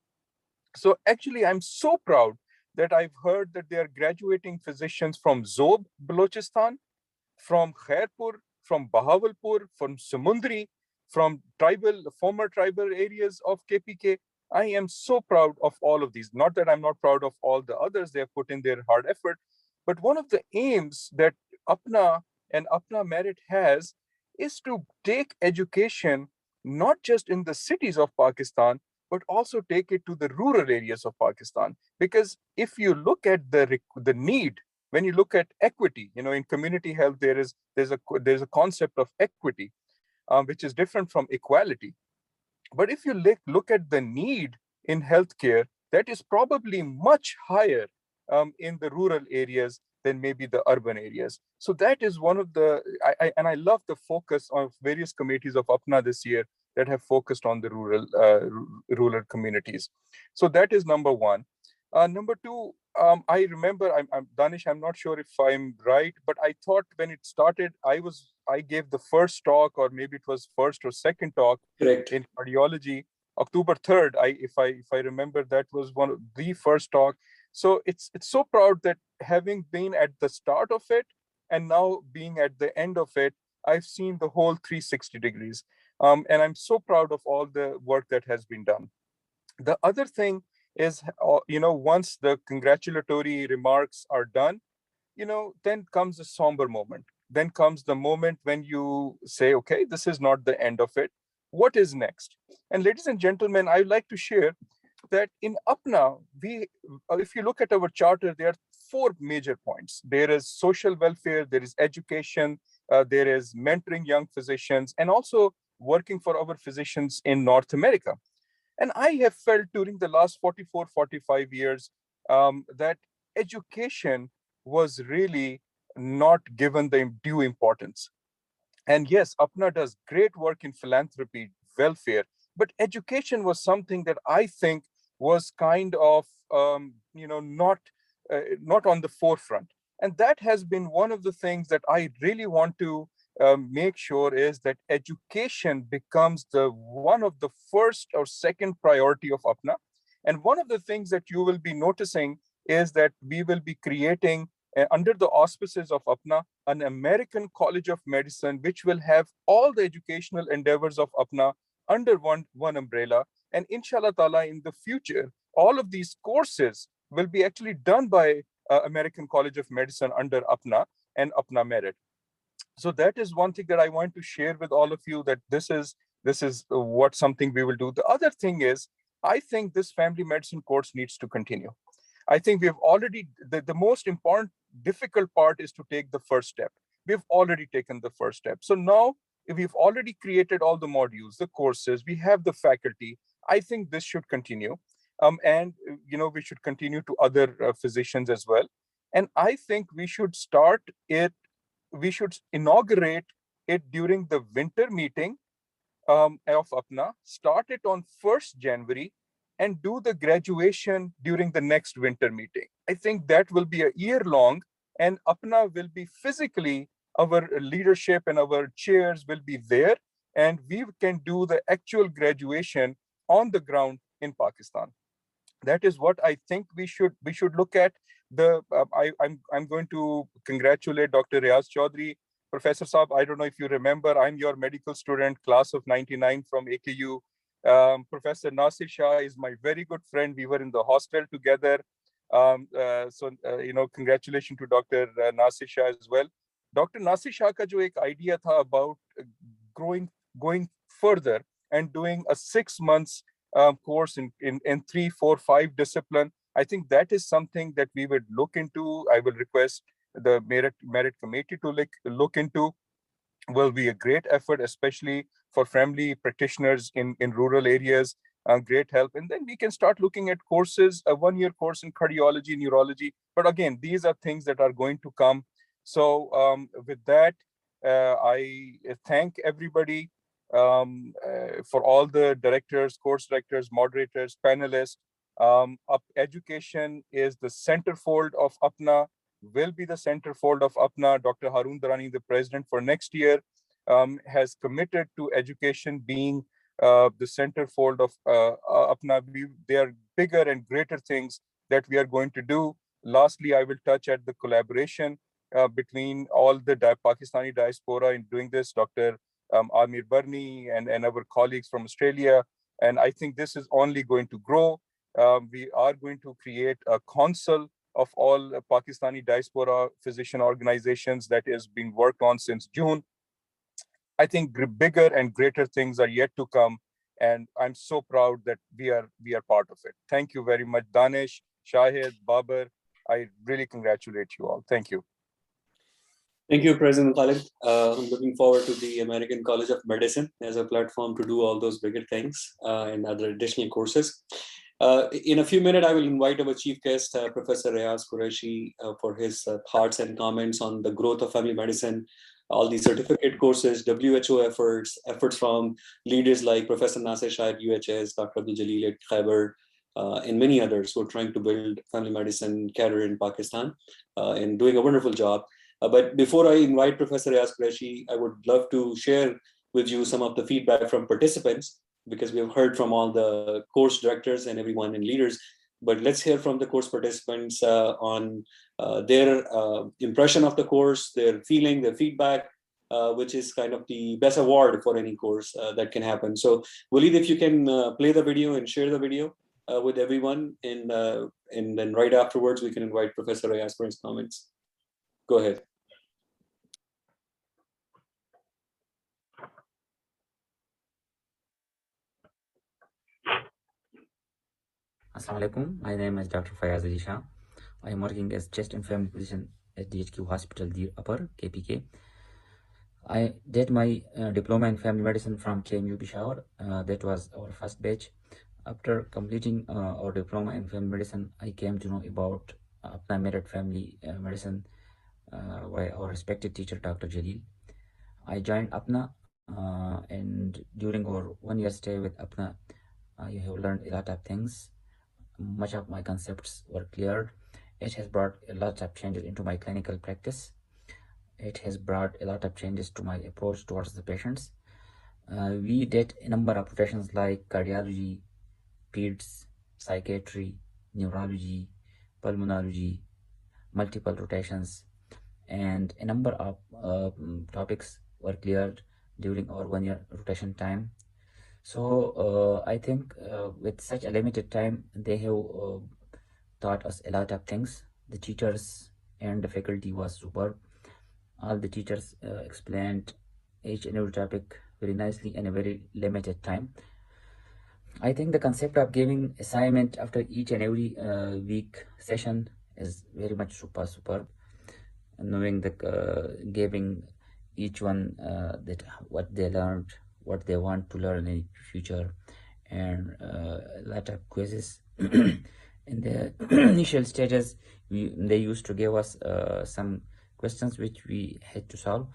So actually, I'm so proud that I've heard that there are graduating physicians from Zob, Balochistan, from Khairpur, from Bahawalpur, from Samundri, from former tribal areas of KPK. I am so proud of all of these. Not that I'm not proud of all the others, they have put in their hard effort, but one of the aims that APPNA and APPNA MERIT has is to take education not just in the cities of Pakistan, but also take it to the rural areas of Pakistan. Because if you look at the need, when you look at equity, in community health, there's a concept of equity, which is different from equality. But if you look at the need in healthcare, that is probably much higher in the rural areas than maybe the urban areas. So that is one of the, I love the focus of various committees of APPNA this year that have focused on the rural communities. So that is number one. Number two, I remember, Danish, I'm not sure if I'm right, but I thought when it started, I gave the first talk, or maybe it was first or second talk. Correct. In cardiology, October 3rd, if I remember, that was one of the first talk. So it's so proud that having been at the start of it and now being at the end of it, I've seen the whole 360 degrees. And I'm so proud of all the work that has been done. The other thing is, once the congratulatory remarks are done, then comes a somber moment. Then comes the moment when you say, okay, this is not the end of it. What is next? And ladies and gentlemen, I'd like to share that in APPNA, if you look at our charter, there are 4 major points. There is social welfare, there is education, there is mentoring young physicians, and also working for our physicians in North America. And I have felt during the last 44, 45 years that education was really not given the due importance. And yes, APPNA does great work in philanthropy, welfare, but education was something that I think was kind of, not on the forefront. And that has been one of the things that I really want to make sure is that education becomes the one of the first or second priority of APPNA. And one of the things that you will be noticing is that we will be creating under the auspices of APPNA, an American College of Medicine, which will have all the educational endeavors of APPNA under one umbrella. And inshallah ta'ala, in the future, all of these courses will be actually done by American College of Medicine under APPNA and APPNA Merit. So that is one thing that I want to share with all of you, that this is what something we will do. The other thing is, I think this family medicine course needs to continue. I think we've already, the most important, difficult part is to take the first step. We've already taken the first step. So now we've already created all the modules, the courses, we have the faculty. I think this should continue. And we should continue to other physicians as well. And I think we should inaugurate it during the winter meeting of APPNA, start it on 1st January, and do the graduation during the next winter meeting. I think that will be a year long, and APPNA will be physically, our leadership and our chairs will be there, and we can do the actual graduation on the ground in Pakistan. That is what I think we should look at. I'm going to congratulate Dr. Riaz Chaudhry. Professor Saab, I don't know if you remember, I'm your medical student, class of 99 from AKU. Professor Nasir Shah is my very good friend. We were in the hostel together. Congratulations to Dr. Nasir Shah as well. Dr. Nasir Shah ka jo ek idea tha about going further and doing a 6 months course in 3, 4, 5 discipline. I think that is something that we would look into. I will request the merit committee to look into. Will be a great effort, especially for family practitioners in rural areas. Great help. And then we can start looking at courses, a 1-year course in cardiology, neurology. But again, these are things that are going to come. So with that, I thank everybody for all the directors, course directors, moderators, panelists. Education is the centerfold of APPNA, will be the centerfold of APPNA. Dr. Haroon Darani, the president for next year, has committed to education being the centerfold of APPNA. There are bigger and greater things that we are going to do. Lastly, I will touch at the collaboration between all the Pakistani diaspora in doing this, Dr. Amir Barni and our colleagues from Australia. And I think this is only going to grow. We are going to create a council of all Pakistani diaspora physician organizations that is being worked on since June. I think bigger and greater things are yet to come, and I'm so proud that we are part of it. Thank you very much, Danish, Shahid, Babar. I really congratulate you all. Thank you. Thank you, President Khalid. I'm looking forward to the American College of Medicine as a platform to do all those bigger things and other additional courses. In a few minutes, I will invite our chief guest, Professor Riaz Qureshi, for his thoughts and comments on the growth of family medicine, all the certificate courses, WHO efforts from leaders like Professor Nasir Shah at UHS, Dr. Abdul Jalil at Khyber, and many others who are trying to build family medicine career in Pakistan and doing a wonderful job. But before I invite Professor Riaz Qureshi, I would love to share with you some of the feedback from participants, because we have heard from all the course directors and everyone and leaders. But let's hear from the course participants on their impression of the course, their feeling, their feedback, which is kind of the best award for any course that can happen. So Walid, if you can play the video and share the video with everyone, and then right afterwards, we can invite Professor Riaz for his comments. Go ahead. Assalamu alaikum. My name is Dr. Fayaz Ali Shah. I am working as chest and family physician at DHQ Hospital, Deer Upper, KPK. I did my diploma in family medicine from KMU Peshawar. That was our first batch. After completing our diploma in family medicine, I came to know about APPNA MERIT family medicine by our respected teacher, Dr. Jalil. I joined APPNA, and during our 1 year stay with APPNA, I have learned a lot of things. Much of my concepts were cleared. It has brought a lot of changes into my clinical practice. It has brought a lot of changes to my approach towards the patients. We did a number of rotations like cardiology, peds, psychiatry, neurology, pulmonology, multiple rotations, and a number of topics were cleared during our 1 year rotation time. So I think with such a limited time, they have taught us a lot of things. The teachers and the faculty was superb. All the teachers explained each and every topic very nicely in a very limited time. I think the concept of giving assignment after each and every week session is very much superb. Knowing the giving each one that what they learned, what they want to learn in future, and a lot of quizzes. In the initial stages, they used to give us some questions which we had to solve.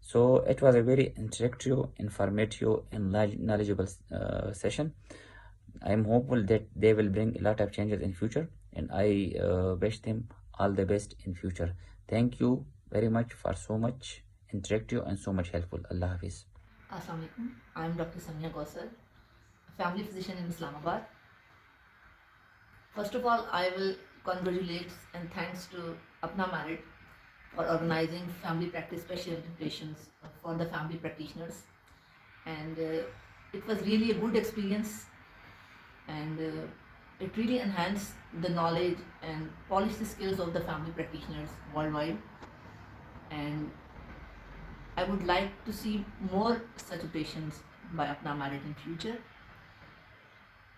So it was a very interactive, informative, and knowledgeable session. I'm hopeful that they will bring a lot of changes in future, and I wish them all the best in future. Thank you very much for so much interactive and so much helpful. Allah Hafiz. Assalamu alaikum. I am Dr. Samia Gosar, family physician in Islamabad. First of all, I will congratulate and thanks to APPNA MERIT for organizing family practice specializations for the family practitioners. And it was really a good experience, and it really enhanced the knowledge and polished the skills of the family practitioners worldwide. And I would like to see more such rotations by APPNA MERIT in future.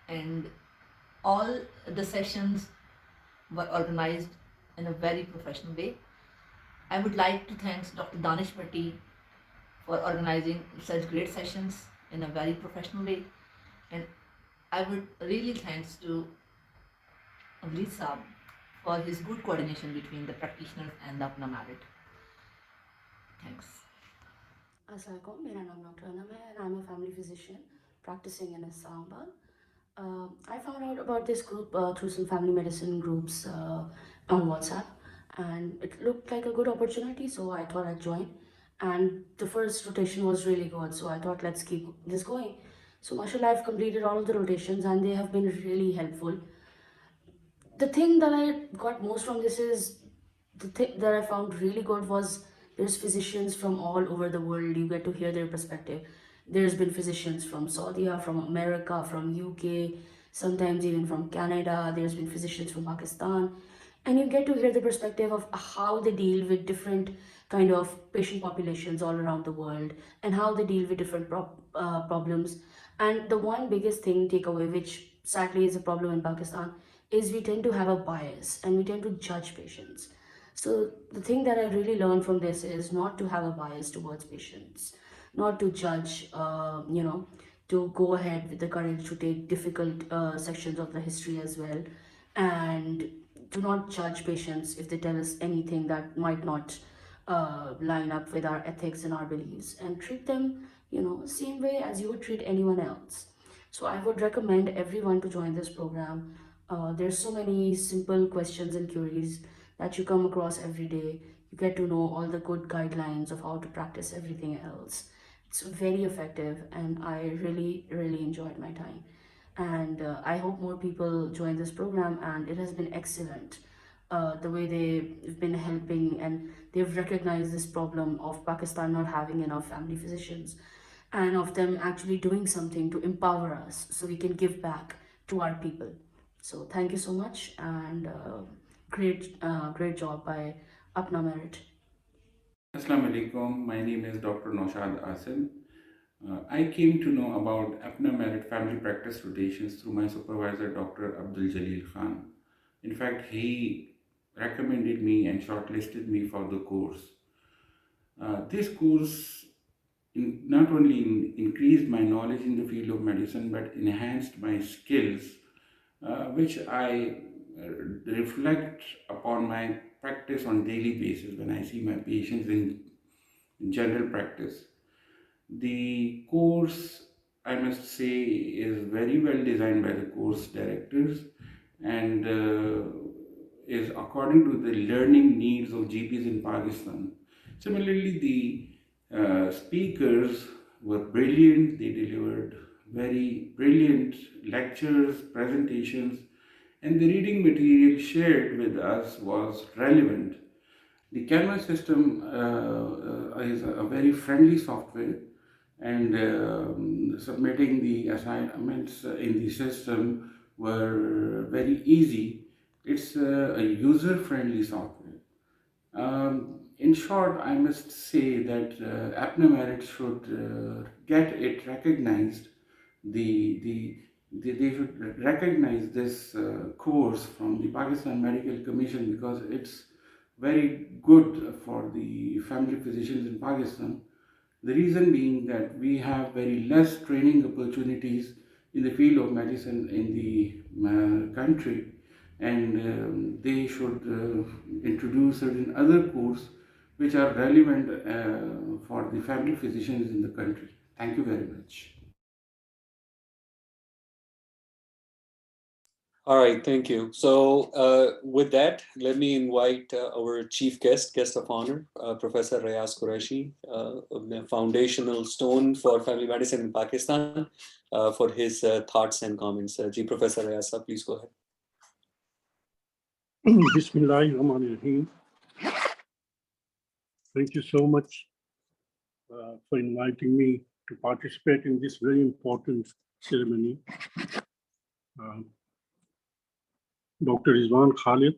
And all the sessions were organized in a very professional way. I would like to thank Dr. Danish Bhatti for organizing such great sessions in a very professional way. And I would really thanks to Abdul Saab for his good coordination between the practitioners and the APPNA MERIT. Thanks. Assalamualaikum, मेरा नाम Dr. Anam है and I'm a family physician practicing in Islamabad. I found out about this group through some family medicine groups on WhatsApp, and it looked like a good opportunity, so I thought I'd join. And the first rotation was really good, so I thought let's keep this going. So mashallah, I've completed all of the rotations and they have been really helpful. The thing that I got most from this is, the thing that I found really good was there's physicians from all over the world. You get to hear their perspective. There's been physicians from Saudi, from America, from UK, sometimes even from Canada. There's been physicians from Pakistan. And you get to hear the perspective of how they deal with different kind of patient populations all around the world and how they deal with different problems. And the one biggest thing takeaway, which sadly is a problem in Pakistan, is we tend to have a bias and we tend to judge patients. So the thing that I really learned from this is not to have a bias towards patients, not to judge, to go ahead with the courage to take difficult sections of the history as well, and do not judge patients if they tell us anything that might not line up with our ethics and our beliefs, and treat them, same way as you would treat anyone else. So I would recommend everyone to join this program. There's so many simple questions and queries that you come across every day. You get to know all the good guidelines of how to practice everything else. It's very effective, and I really, really enjoyed my time. And I hope more people join this program, and it has been excellent. The way they've been helping, and they've recognized this problem of Pakistan not having enough family physicians, and of them actually doing something to empower us so we can give back to our people. So thank you so much, and great job by APPNA MERIT. Assalamu alaikum. My name is Dr. Noshad Asim. I came to know about APPNA MERIT family practice rotations through my supervisor, Dr. Abdul Jalil Khan. In fact, he recommended me and shortlisted me for the course. This course not only increased my knowledge in the field of medicine, but enhanced my skills, which I reflect upon my practice on daily basis when I see my patients in general practice. The course, I must say, is very well designed by the course directors and is according to the learning needs of GPs in Pakistan. Similarly, the speakers were brilliant. They delivered very brilliant lectures, presentations, and the reading material shared with us was relevant. The Canvas system is a very friendly software, and submitting the assignments in the system were very easy. It's a user-friendly software. In short, I must say that APPNA MERIT should get it recognized. They should recognize this course from the Pakistan Medical Commission because it's very good for the family physicians in Pakistan. The reason being that we have very less training opportunities in the field of medicine in the country, and they should introduce certain other courses which are relevant for the family physicians in the country. Thank you very much. All right, thank you. So with that, let me invite our chief guest of honor, Professor Rayas Qureshi, a foundational stone for family medicine in Pakistan, for his thoughts and comments. Professor Rayas, please go ahead. Bismillahirrahmanirrahim. Thank you so much for inviting me to participate in this very important ceremony. Dr. Rizwan Khalid,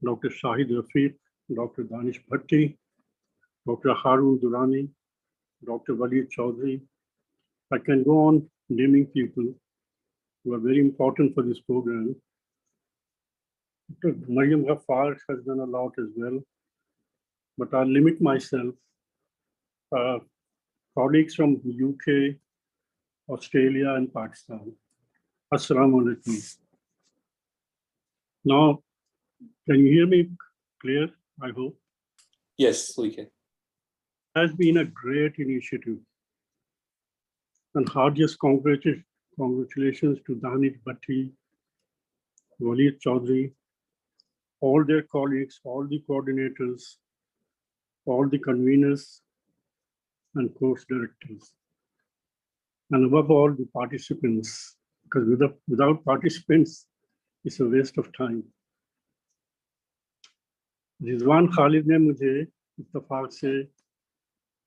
Dr. Shahid Rafi, Dr. Danish Bhatti, Dr. Harun Durrani, Dr. Walid Chaudhry. I can go on naming people who are very important for this program. Dr. Mariam Ghaffar has done a lot as well, but I'll limit myself. Colleagues from UK, Australia, and Pakistan. Assalamu alaikum. Now, can you hear me clear, I hope? Yes, we can. It has been a great initiative. And heartiest congratulations to Danish Bhatti, Walid Chaudhry, all their colleagues, all the coordinators, all the conveners, and course directors. And above all, the participants, because without participants, it's a waste of time. Rizwan Khalid ne mujhe इत्तफाक से,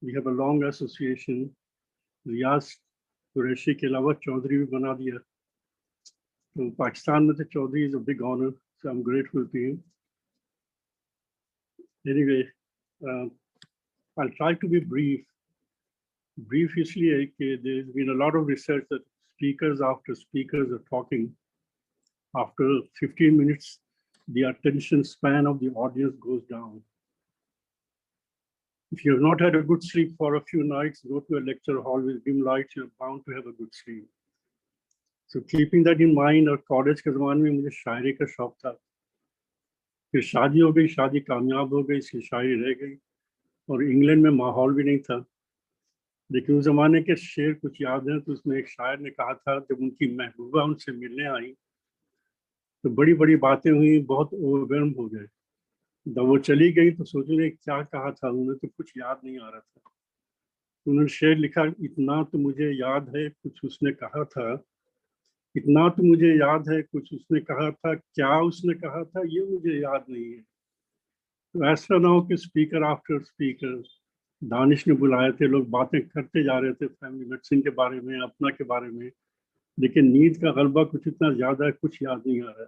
we have a long association. रियाज कुरैशी के अलावा चौधरी भी बना दिया. तो पाकिस्तान में तो Chaudhary is a big honor, so I'm grateful to him. Anyway, I'll try to be brief. Brief इसलिए कि there's been a lot of research that speakers after speakers are talking. After 15 minutes, the attention span of the audience goes down. If you have not had a good sleep for a few nights, go to a lecture hall with dim lights, you're bound to have a good sleep. So keeping that in mind, और college के ज़माने में मुझे शायरी का शौक था. फिर शादी हो गई, शादी कामयाब हो गई, इसकी शायरी रह गई. और इंग्लैंड में माहौल भी नहीं था. लेकिन उस ज़माने के शेर कुछ याद हैं, तो उसमें एक शायर ने कहा था जब उनकी महबूबा उनसे मिलने आई तो बड़ी बड़ी बातें हुई, बहुत ओवरवेल्म हो गए. जब वो चली गई तो सोचने क्या कहा था उन्होंने, तो कुछ याद नहीं आ रहा था. उन्होंने शेर लिखा, इतना तो मुझे याद है कुछ उसने कहा था, इतना तो मुझे याद है कुछ उसने कहा था, क्या उसने कहा था ये मुझे याद नहीं है. तो ऐसा ना हो कि स्पीकर आफ्टर स्पीकर, दानिश ने बुलाए थे, लोग बातें करते जा रहे थे फैमिली मेडिसिन के बारे में, अपना के बारे में, लेकिन नींद का गलबा कुछ इतना ज्यादा है, कुछ याद नहीं आ रहा.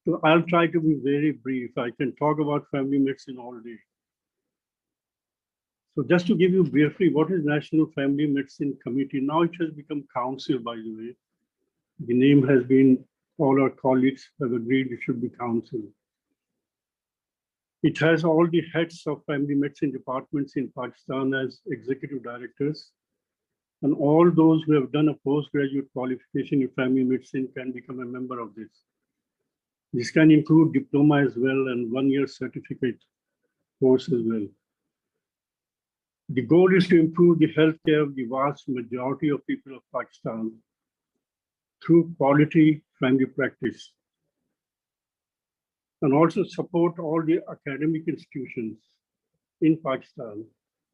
So I'll try to be very brief. I can talk about family medicine all day. So just to give you briefly, what is National Family Medicine Committee? Now it has become council, by the way. The name has been, all our colleagues have agreed it should be council. It has all the heads of family medicine departments in Pakistan as executive directors. And all those who have done a postgraduate qualification in family medicine can become a member of this. This can include diploma as well and one-year certificate course as well. The goal is to improve the healthcare of the vast majority of people of Pakistan through quality family practice, and also support all the academic institutions in Pakistan,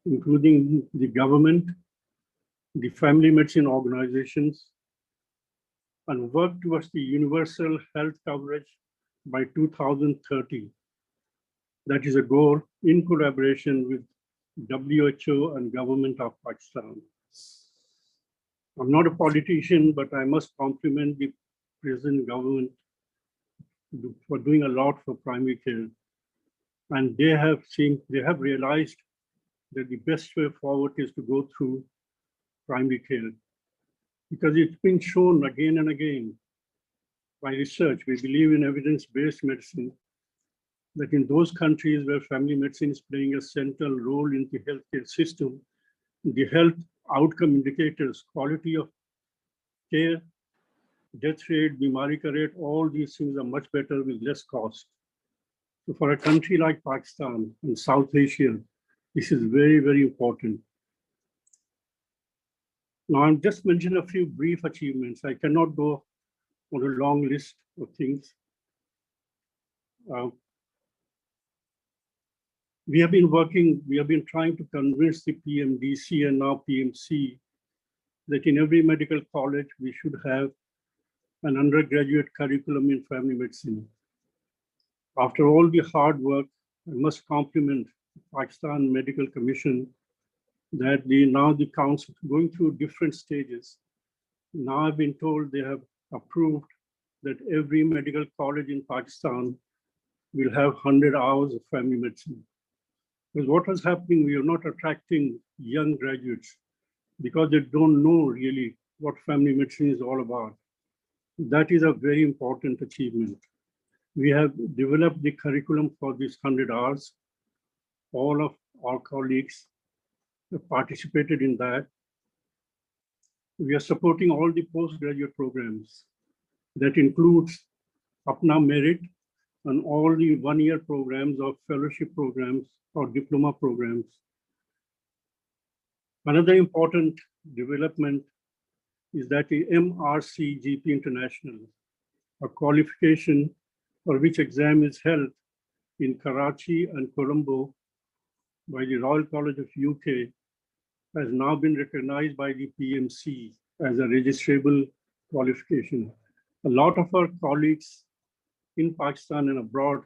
including the government, the family medicine organizations, and work towards the universal health coverage by 2030. That is a goal in collaboration with WHO and government of Pakistan. I'm not a politician, but I must compliment the present government for doing a lot for primary care. And they have realized that the best way forward is to go through primary care. Because it's been shown again and again by research, we believe in evidence-based medicine, that in those countries where family medicine is playing a central role in the healthcare system, the health outcome indicators, quality of care, death rate, bimari ka rate, all these things are much better with less cost. So for a country like Pakistan and South Asia, this is very, very important. Now, I'll just mention a few brief achievements. I cannot go on a long list of things. We have been trying to convince the PMDC and now PMC that in every medical college, we should have an undergraduate curriculum in family medicine. After all the hard work, I must compliment the Pakistan Medical Commission that now the council going through different stages. Now I've been told they have approved that every medical college in Pakistan will have 100 hours of family medicine. Because what was happening, we are not attracting young graduates because they don't know really what family medicine is all about. That is a very important achievement. We have developed the curriculum for these 100 hours. All of our colleagues have participated in that. We are supporting all the postgraduate programs. That includes APPNA MERIT and all the one-year programs or fellowship programs or diploma programs. Another important development is that the MRCGP International, a qualification for which exam is held in Karachi and Colombo by the Royal College of UK, has now been recognized by the PMC as a registrable qualification. A lot of our colleagues in Pakistan and abroad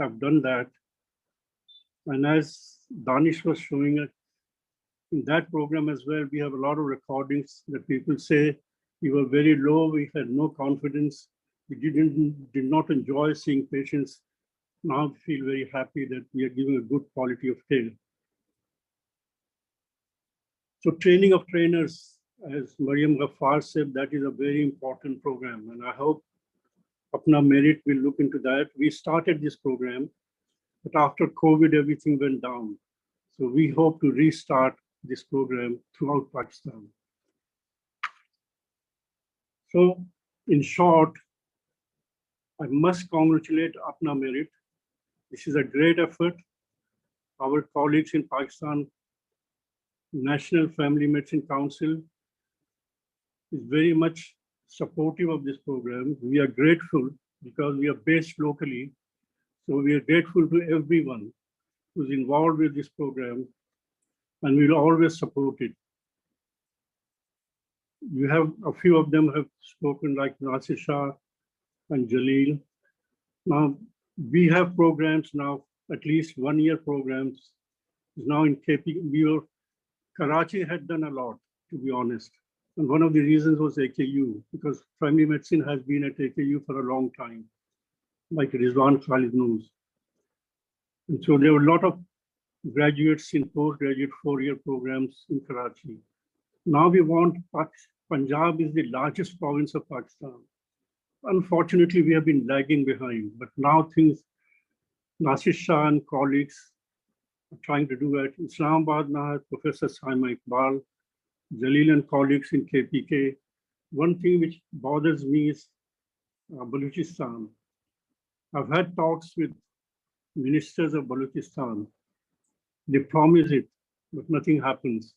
have done that. And as Danish was showing it, in that program as well, we have a lot of recordings that people say we were very low, we had no confidence, we did not enjoy seeing patients. Now we feel very happy that we are giving a good quality of care. So training of trainers, as Mariam Ghaffar said, that is a very important program. And I hope APPNA MERIT will look into that. We started this program, but after COVID, everything went down. So we hope to restart this program throughout Pakistan. So in short, I must congratulate APPNA MERIT. This is a great effort. Our colleagues in Pakistan National Family Medicine Council is very much supportive of this program. We are grateful because we are based locally. So we are grateful to everyone who's involved with this program, and we'll always support it. You have a few of them have spoken, like Nasir Shah and Jalil. Now we have programs now, at least one-year programs. Now in KP, Karachi had done a lot, to be honest. And one of the reasons was AKU, because family medicine has been at AKU for a long time, like Rizwan Khalid knows. And so there were a lot of graduates in postgraduate four-year programs in Karachi. Now we want, Punjab is the largest province of Pakistan. Unfortunately, we have been lagging behind, but now things Nasir Shah and colleagues are trying to do at Islamabad now, Professor Saima Iqbal, Jalil and colleagues in KPK. One thing which bothers me is Balochistan. I've had talks with ministers of Balochistan. They promise it, but nothing happens.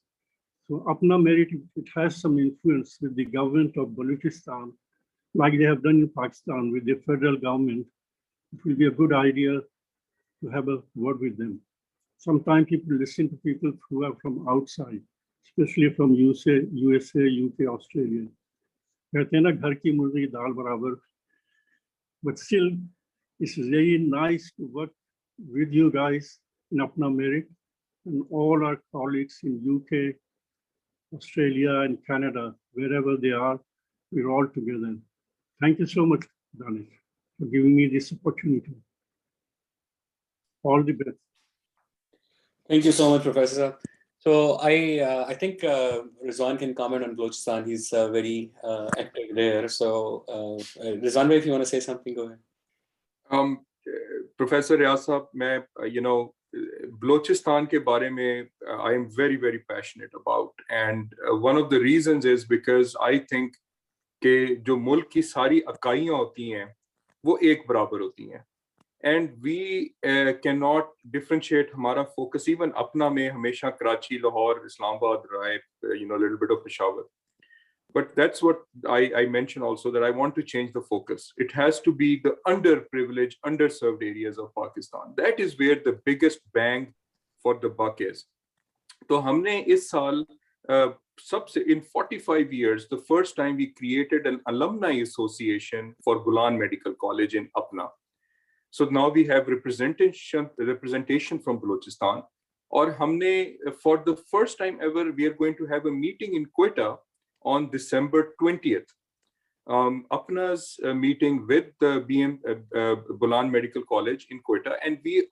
So APPNA MERIT, it has some influence with the government of Balochistan, like they have done in Pakistan with the federal government. It will be a good idea to have a word with them. Sometimes people listen to people who are from outside, especially from USA, UK, Australia. कहते हैं ना घर की मुर्गी दाल बराबर. But still, it's really nice to work with you guys in APPNA MERIT and all our colleagues in UK, Australia, and Canada, wherever they are, we're all together. Thank you so much, Danish, for giving me this opportunity. All the best. Thank you so much, Professor. So I think Rizwan can comment on Balochistan. He's very active there. So Rizwan, if you want to say something, go ahead. Professor Riaz Sahab, Balochistan ke bare mein, I am very, very passionate about. And one of the reasons is because I think कि जो मुल्क की सारी अकाइयाँ होती हैं वो एक बराबर होती हैं. And we cannot differentiate. हमारा focus even अपना में हमेशा कराची, लाहौर, Islamabad रहा है, a little bit of Peshawar. But that's what I mentioned also, that I want to change the focus. It has to be the underprivileged, underserved areas of Pakistan. That is where the biggest bang for the buck is. तो हमने इस साल in 45 years, the first time we created an alumni association for Gulan Medical College in APPNA. So now we have representation from Balochistan. Or humne, for the first time ever, we are going to have a meeting in Quetta on December 20th. APPNA's meeting with the Gulan Medical College in Quetta, and we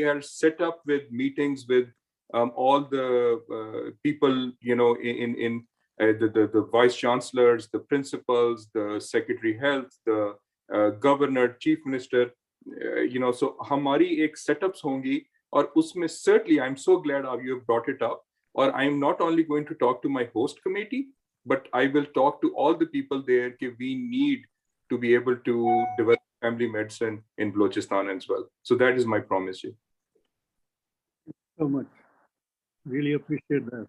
are set up with meetings with all the people, in the vice chancellors, the principals, the secretary health, the governor, chief minister, so hamari ek setups hongi, or usme certainly I'm so glad you have brought it up. Or I'm not only going to talk to my host committee, but I will talk to all the people there that we need to be able to develop family medicine in Balochistan as well. So that is my promise. Thank you so much. Really appreciate that.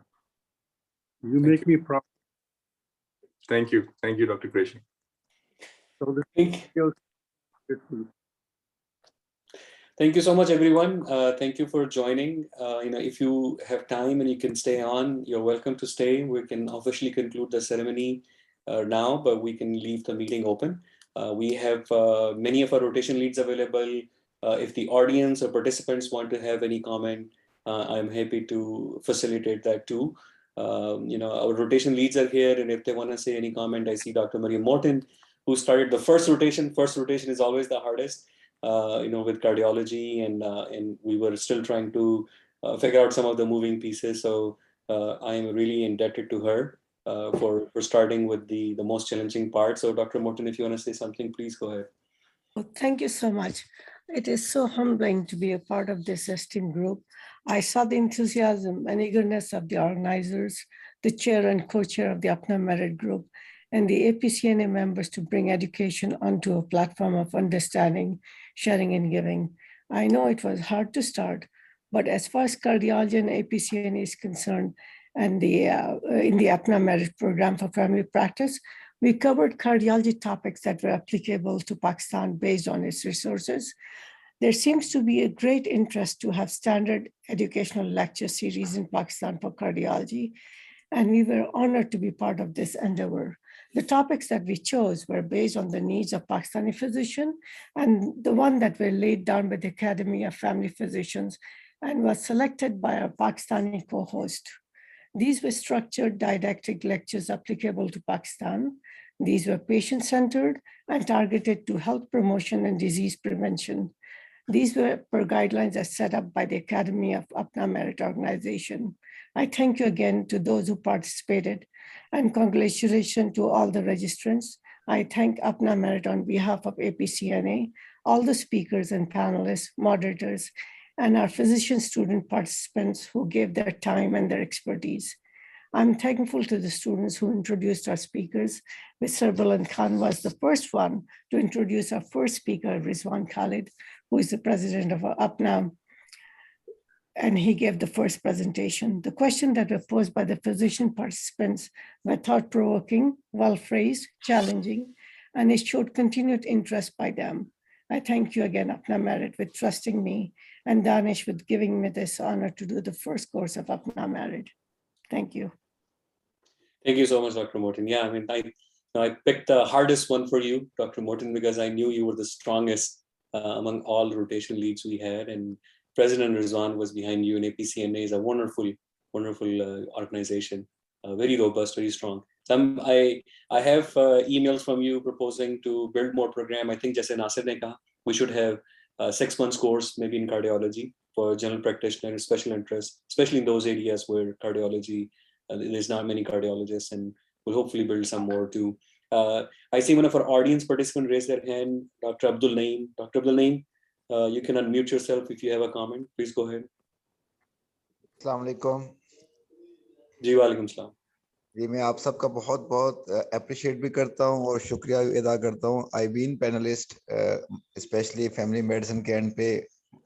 You make me proud. Thank you. Thank you, Dr. Krishnan. So Thank you so much, everyone. Thank you for joining. If you have time and you can stay on, you're welcome to stay. We can officially conclude the ceremony now, but we can leave the meeting open. We have many of our rotation leads available. If the audience or participants want to have any comment, I'm happy to facilitate that too. Our rotation leads are here, and if they want to say any comment, I see Dr. Mariam Morton, who started the first rotation. First rotation is always the hardest, with cardiology, and we were still trying to figure out some of the moving pieces. So I am really indebted to her for starting with the most challenging part. So Dr. Morton, if you want to say something, please go ahead. Well, thank you so much. It is so humbling to be a part of this esteemed group. I saw the enthusiasm and eagerness of the organizers, the chair and co-chair of the APPNA MERIT group, and the APCNA members to bring education onto a platform of understanding, sharing, and giving. I know it was hard to start, but as far as cardiology and APCNA is concerned, and in the APPNA MERIT program for family practice, we covered cardiology topics that were applicable to Pakistan based on its resources. There seems to be a great interest to have standard educational lecture series in Pakistan for cardiology, and we were honored to be part of this endeavor. The topics that we chose were based on the needs of Pakistani physicians, and the one that were laid down by the Academy of Family Physicians and was selected by our Pakistani co-host. These were structured didactic lectures applicable to Pakistan. These were patient-centered and targeted to health promotion and disease prevention. These were per guidelines as set up by the Academy of APPNA MERIT organization. I thank you again to those who participated, and congratulations to all the registrants. I thank APPNA MERIT on behalf of APCNA, all the speakers and panelists, moderators, and our physician student participants who gave their time and their expertise. I'm thankful to the students who introduced our speakers. Mr. Jalil Khan was the first one to introduce our first speaker, Rizwan Khalid, who is the president of APPNA, and he gave the first presentation. The questions that were posed by the physician participants were thought-provoking, well-phrased, challenging, and it showed continued interest by them. I thank you again, APPNA MERIT, with trusting me, and Danish with giving me this honor to do the first course of APPNA MERIT. Thank you. Thank you so much, Dr. Morton. Yeah, I mean, I picked the hardest one for you, Dr. Morton, because I knew you were the strongest among all the rotation leads we had, and President Rizwan was behind you, and APCNA is a wonderful, wonderful organization, very robust, very strong. I have emails from you proposing to build more program. I think just in Nasir ne kaha, we should have 6 months course, maybe in cardiology for general practitioners, special interest, especially in those areas where cardiology, there's not many cardiologists, and we'll hopefully build some more too. I see one of our audience participants raise their hand, Dr. Abdul Naeem. Dr. Abdul Naeem, you can unmute yourself if you have a comment. Please go ahead. अस्सलाम वालेकुम। जी वालेकुम सलाम। जी मैं आप सबका बहुत बहुत appreciate भी करता हूँ और शुक्रिया अदा करता हूँ। I been panelist specially family medicine के एंड पे।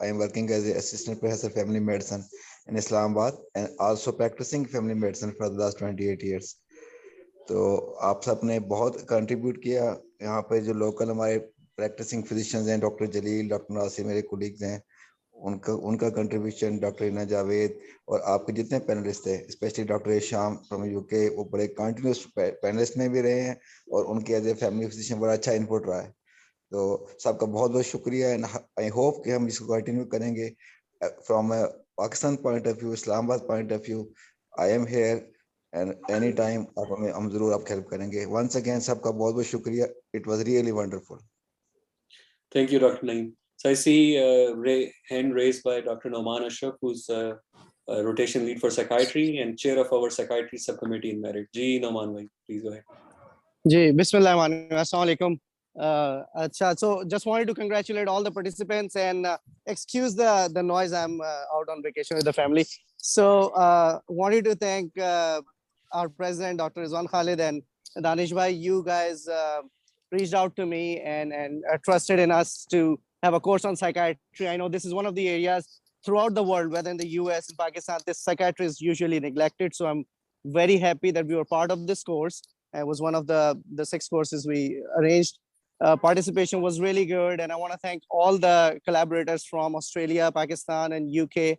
I am working as assistant professor family medicine in Islamabad and also practising family medicine for the last 28 years। तो आप सब ने बहुत कंट्रीब्यूट किया। यहाँ पे जो लोकल हमारे प्रैक्टिसिंग फिजिशियंस हैं, डॉक्टर जलील, डॉक्टर नासिर, मेरे कोलीग्स हैं, उनका कंट्रीब्यूशन, डॉक्टर इना जावेद और आपके जितने पैनलिस्ट थे, स्पेशली डॉक्टर शाम फ्रॉम यूके, वो बड़े कंटिन्यूस पैनलिस्ट में भी रहे हैं और उनके एज ए फैमिली फिजिशियन बड़ा अच्छा इनपुट रहा है। तो सबका बहुत बहुत शुक्रिया एंड आई होप कि हम इसको कंटिन्यू करेंगे। From Pakistan point of view, Islamabad point of view, I am here and any time हम जरूर आपकी हेल्प करेंगे। वंस अगेन सबका बहुत बहुत शुक्रिया। It was really wonderful. Thank you, Dr. Naeem. So I see hand raised by Dr. Noman Ashraf, who's a rotation lead for psychiatry and chair of our psychiatry subcommittee in Merit. Ji Noman bhai, please go ahead. Ji, Bismillah, Assalamu alaikum. So just wanted to congratulate all the participants and excuse the noise. I'm out on vacation with the family. So wanted to thank our president, Dr. Rizwan Khalid, and Danish bhai. You guys reached out to me and trusted in us to have a course on psychiatry. I know this is one of the areas throughout the world, whether in the US and Pakistan, this psychiatry is usually neglected. So I'm very happy that we were part of this course. It was one of the 6 courses we arranged. Participation was really good. And I want to thank all the collaborators from Australia, Pakistan, and UK,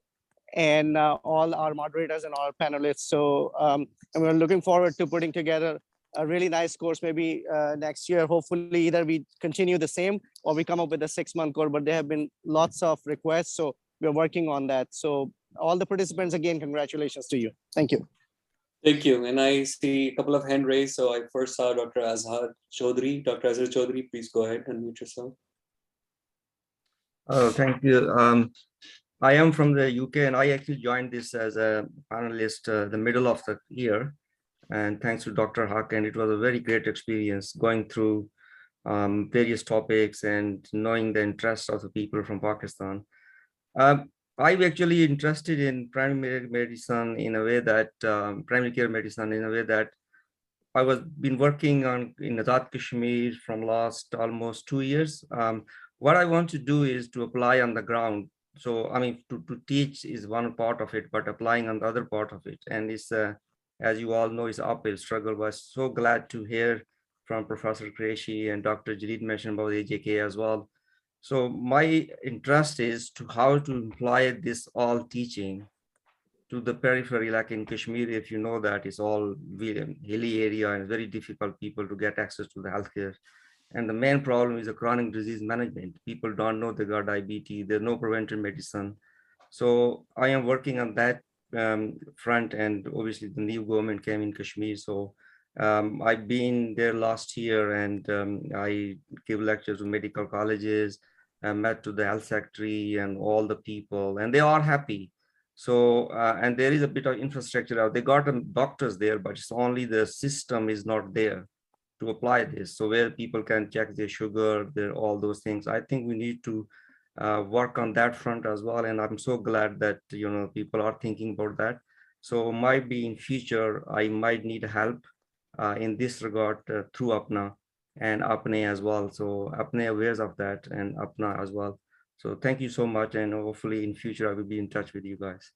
and all our moderators and all our panelists. So and we're looking forward to putting together a really nice course maybe next year. Hopefully either we continue the same or we come up with a 6-month course, but there have been lots of requests, so we're working on that. So all the participants, again, congratulations to you. Thank you. Thank you. And I see a couple of hand raised. So I first saw Dr. Azhar Chaudhry. Dr. Azhar Chaudhry, please go ahead and mute yourself. Thank you. I am from the UK and I actually joined this as a panelist the middle of the year. And thanks to Dr. Haq, and it was a very great experience going through various topics and knowing the interests of the people from Pakistan. I'm actually interested in primary medicine in a way that primary care medicine in a way that I was been working on in Azad Kashmir from last almost 2 years. What I want to do is to apply on the ground. So I mean, to teach is one part of it, but applying on the other part of it, and it's as you all know, it's an uphill struggle. But so glad to hear from Professor Qureshi and Dr. Jalil mentioned about AJK as well. So my interest is to how to apply this all teaching to the periphery, like in Kashmir, if you know that it's all hilly area and very difficult people to get access to the healthcare. And the main problem is the chronic disease management. People don't know they got diabetes, there's no preventive medicine. So I am working on that front, and obviously the new government came in Kashmir. So I've been there last year and I give lectures to medical colleges, met to the health secretary and all the people, and they are happy. So and there is a bit of infrastructure out. They got doctors there, but it's only the system is not there. to apply this. So where people can check their sugar, their all those things. I think we need to work on that front as well. And I'm so glad that, you know, people are thinking about that. So might be in future, I might need help in this regard through APPNA and APPNE as well. So APPNE awares of that and APPNA as well. So thank you so much. And hopefully in future, I will be in touch with you guys.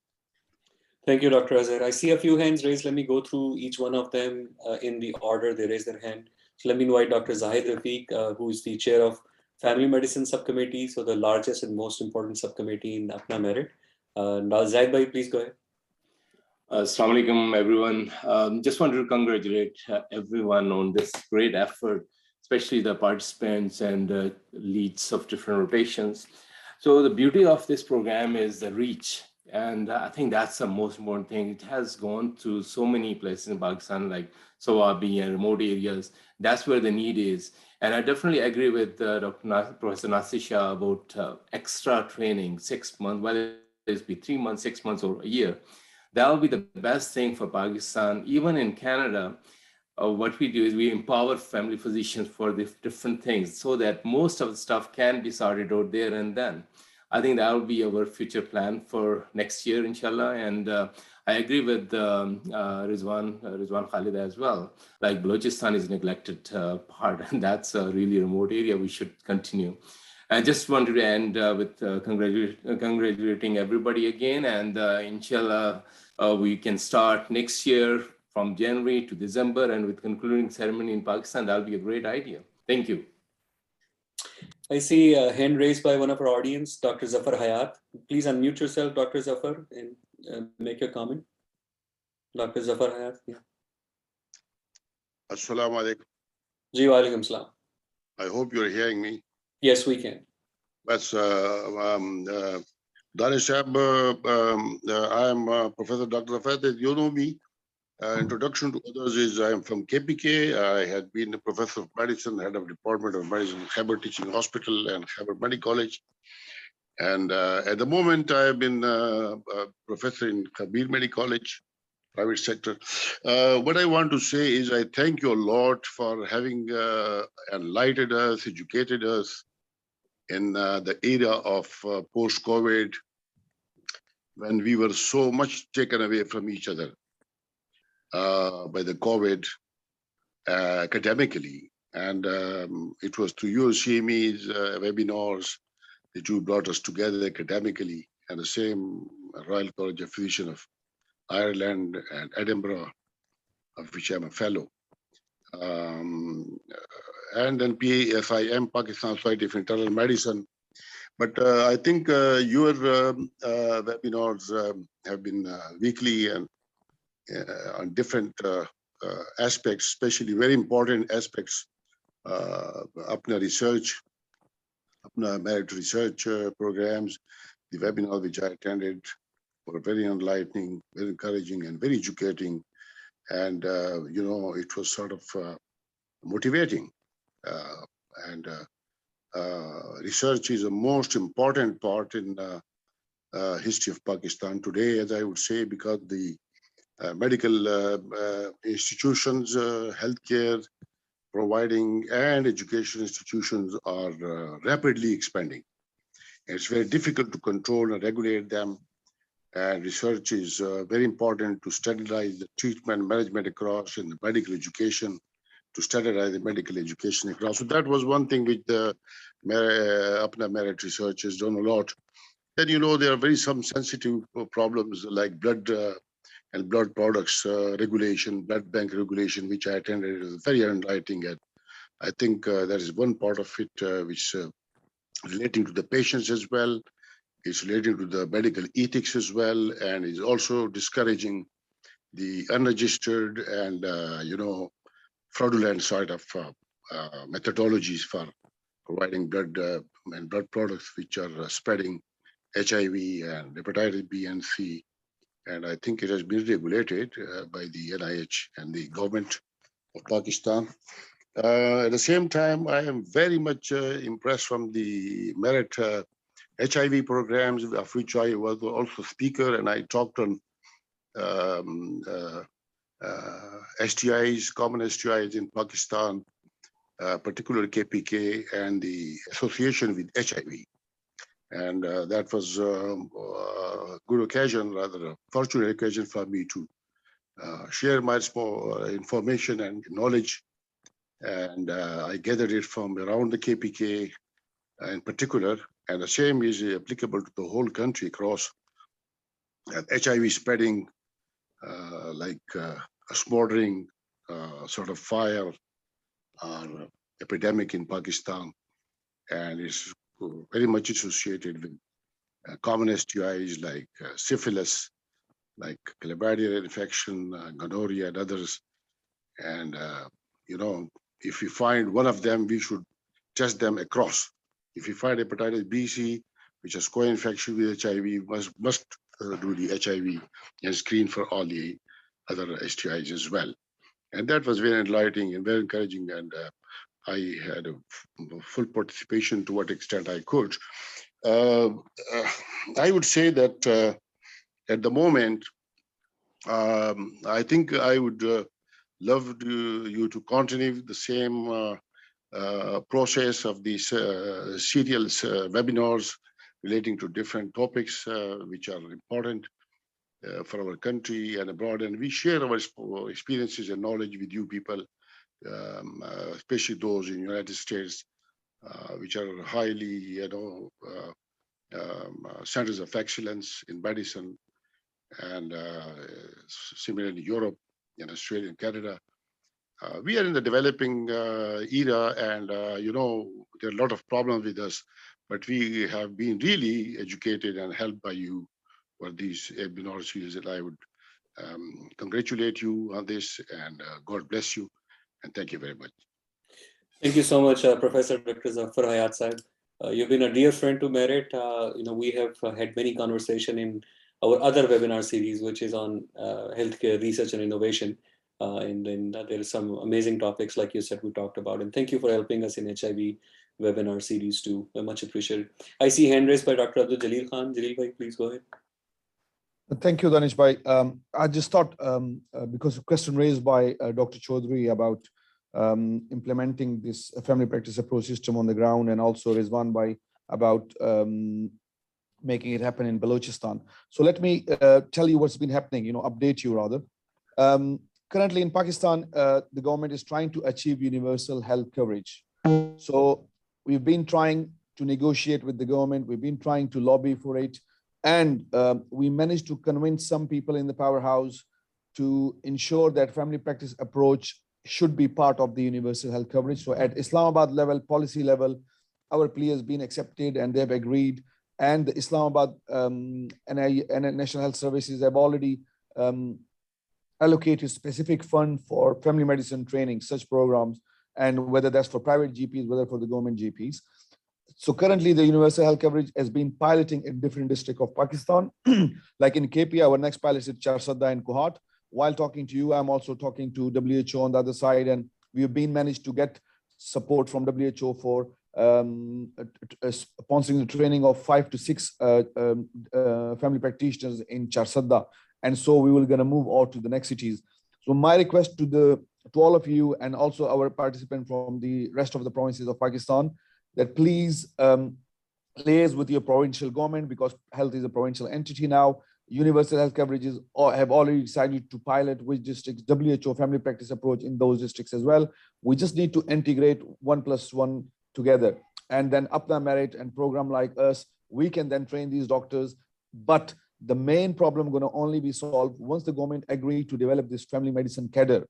Thank you, Dr. Azhar. I see a few hands raised. Let me go through each one of them in the order they raise their hand. So let me invite Dr. Shahid Rafi, who is the chair of Family Medicine Subcommittee, so the largest and most important subcommittee in APPNA Merit. Zahid bhai, please go ahead. Assalamu alaikum, everyone. Just wanted to congratulate everyone on this great effort, especially the participants and leads of different rotations. So the beauty of this program is the reach. And I think that's the most important thing. It has gone to so many places in Pakistan, like Sawabi and remote areas. That's where the need is. And I definitely agree with Professor Nasisha about extra training, 6 months, whether it be 3 months, 6 months, or a year. That will be the best thing for Pakistan. Even in Canada, what we do is we empower family physicians for the different things so that most of the stuff can be sorted out there and then. I think that will be our future plan for next year, inshallah. And I agree with Rizwan Khalid as well. Like Balochistan is a neglected part, and that's a really remote area. We should continue. I just wanted to end with congratulating everybody again, and inshallah, we can start next year from January to December, and with concluding ceremony in Pakistan. That'll be a great idea. Thank you. I see a hand raised by one of our audience, Dr. Zafar Hayat. Please unmute yourself, Dr. Zafar, and make your comment. Dr. Zafar Hayat. Yeah. Assalamu alaikum. Ji wa alaikum salam. I hope you're hearing me. Yes, we can. That's Danish Sahab, I am Professor Dr. Zafar. You know me. Introduction to others is I am from KPK. I had been a professor of medicine, head of department of medicine, Khyber Teaching Hospital and Khyber Medical College. And at the moment, I have been a professor in Kabir Medical College, private sector. What I want to say is I thank you a lot for having enlightened us, educated us in the era of post-COVID, when we were so much taken away from each other by the COVID academically. And it was through your CME's webinars that you brought us together academically, and the same Royal College of Physicians of Ireland and Edinburgh, of which I'm a fellow. And then PSIM, Pakistan Society of Internal Medicine. But I think your webinars have been weekly and on different aspects, especially very important aspects, APPNA research, APPNA merit research programs, the webinar which I attended were very enlightening, very encouraging, and very educating. And, you know, it was sort of motivating. Research is the most important part in history of Pakistan today, as I would say, because the medical institutions, healthcare providing and education institutions are rapidly expanding. It's very difficult to control and regulate them. And research is very important to standardize the treatment management across in the medical education, to standardize the medical education across. So that was one thing which the APPNA merit research has done a lot. Then, you know, there are some sensitive problems like blood and blood products regulation, blood bank regulation, which I attended. It was very enlightening. And I think there is one part of it which relating to the patients as well. It's relating to the medical ethics as well, and is also discouraging the unregistered and, you know, fraudulent side of methodologies for providing blood and blood products which are spreading HIV and hepatitis B and C. And I think it has been regulated by the NIH and the government of Pakistan. At the same time, I am very much impressed from the merit HIV programs, of which I was also speaker, and I talked on STIs, common STIs in Pakistan, particularly KPK and the association with HIV. And that was a good occasion, rather a fortunate occasion for me to share my small information and knowledge. And I gathered it from around the KPK in particular, and the same is applicable to the whole country across. And HIV spreading like a smoldering sort of fire or epidemic in Pakistan, and it's very much associated with common STIs like syphilis, like chlamydia infection, gonorrhea, and others. And you know, if we find one of them, we should test them across. If we find hepatitis B, C, which is co-infection with HIV, must do the HIV and screen for all the other STIs as well. And that was very enlightening and very encouraging. And I had a full participation to what extent I could. I would say that at the moment, I think I would love you to continue the same process of these serial webinars relating to different topics which are important for our country and abroad. And we share our experiences and knowledge with you people, especially those in the United States, which are highly, you know, centers of excellence in medicine, and similarly Europe and Australia and Canada. We are in the developing era, and you know, there are a lot of problems with us, but we have been really educated and helped by you for these webinar series, and I would congratulate you on this, and God bless you, and thank you very much. Thank you so much, Professor Dr. Zafar Hayat Sahib. You've been a dear friend to Merit. You know, we have had many conversations in our other webinar series, which is on healthcare research and innovation. And then there are some amazing topics, like you said, we talked about. And thank you for helping us in HIV webinar series too. Much appreciated. I see hand raised by Dr. Abdul Jalil Khan. Jalil bhai, please go ahead. Thank you, Danish bhai. I just thought, because of question raised by Dr. Chaudhary about implementing this family practice approach system on the ground, and also Rizwan bhai about making it happen in Balochistan. So let me tell you what's been happening, you know, update you rather. Currently in Pakistan, the government is trying to achieve universal health coverage. So we've been trying to negotiate with the government. We've been trying to lobby for it. And we managed to convince some people in the powerhouse to ensure that family practice approach should be part of the universal health coverage. So at Islamabad level, policy level, our plea has been accepted and they've agreed. And the Islamabad and National Health Services have already allocated specific fund for family medicine training, such programs, and whether that's for private GPs, whether for the government GPs. So currently the universal health coverage has been piloting in different districts of Pakistan. Like in KP, our next pilot is Charsadda and Kohat. While talking to you, I'm also talking to WHO on the other side, and we've been managed to get support from WHO for sponsoring the training of 5 to 6 family practitioners in Charsadda. And so we will gonna move on to the next cities. So my request to all of you, and also our participants from the rest of the provinces of Pakistan, that please liaise with your provincial government, because health is a provincial entity now. Universal health coverages have already decided to pilot which districts, WHO family practice approach in those districts as well. We just need to integrate 1+1 together. And then APPNA MERIT and program like us, we can then train these doctors. But the main problem going to only be solved once the government agree to develop this family medicine cadre.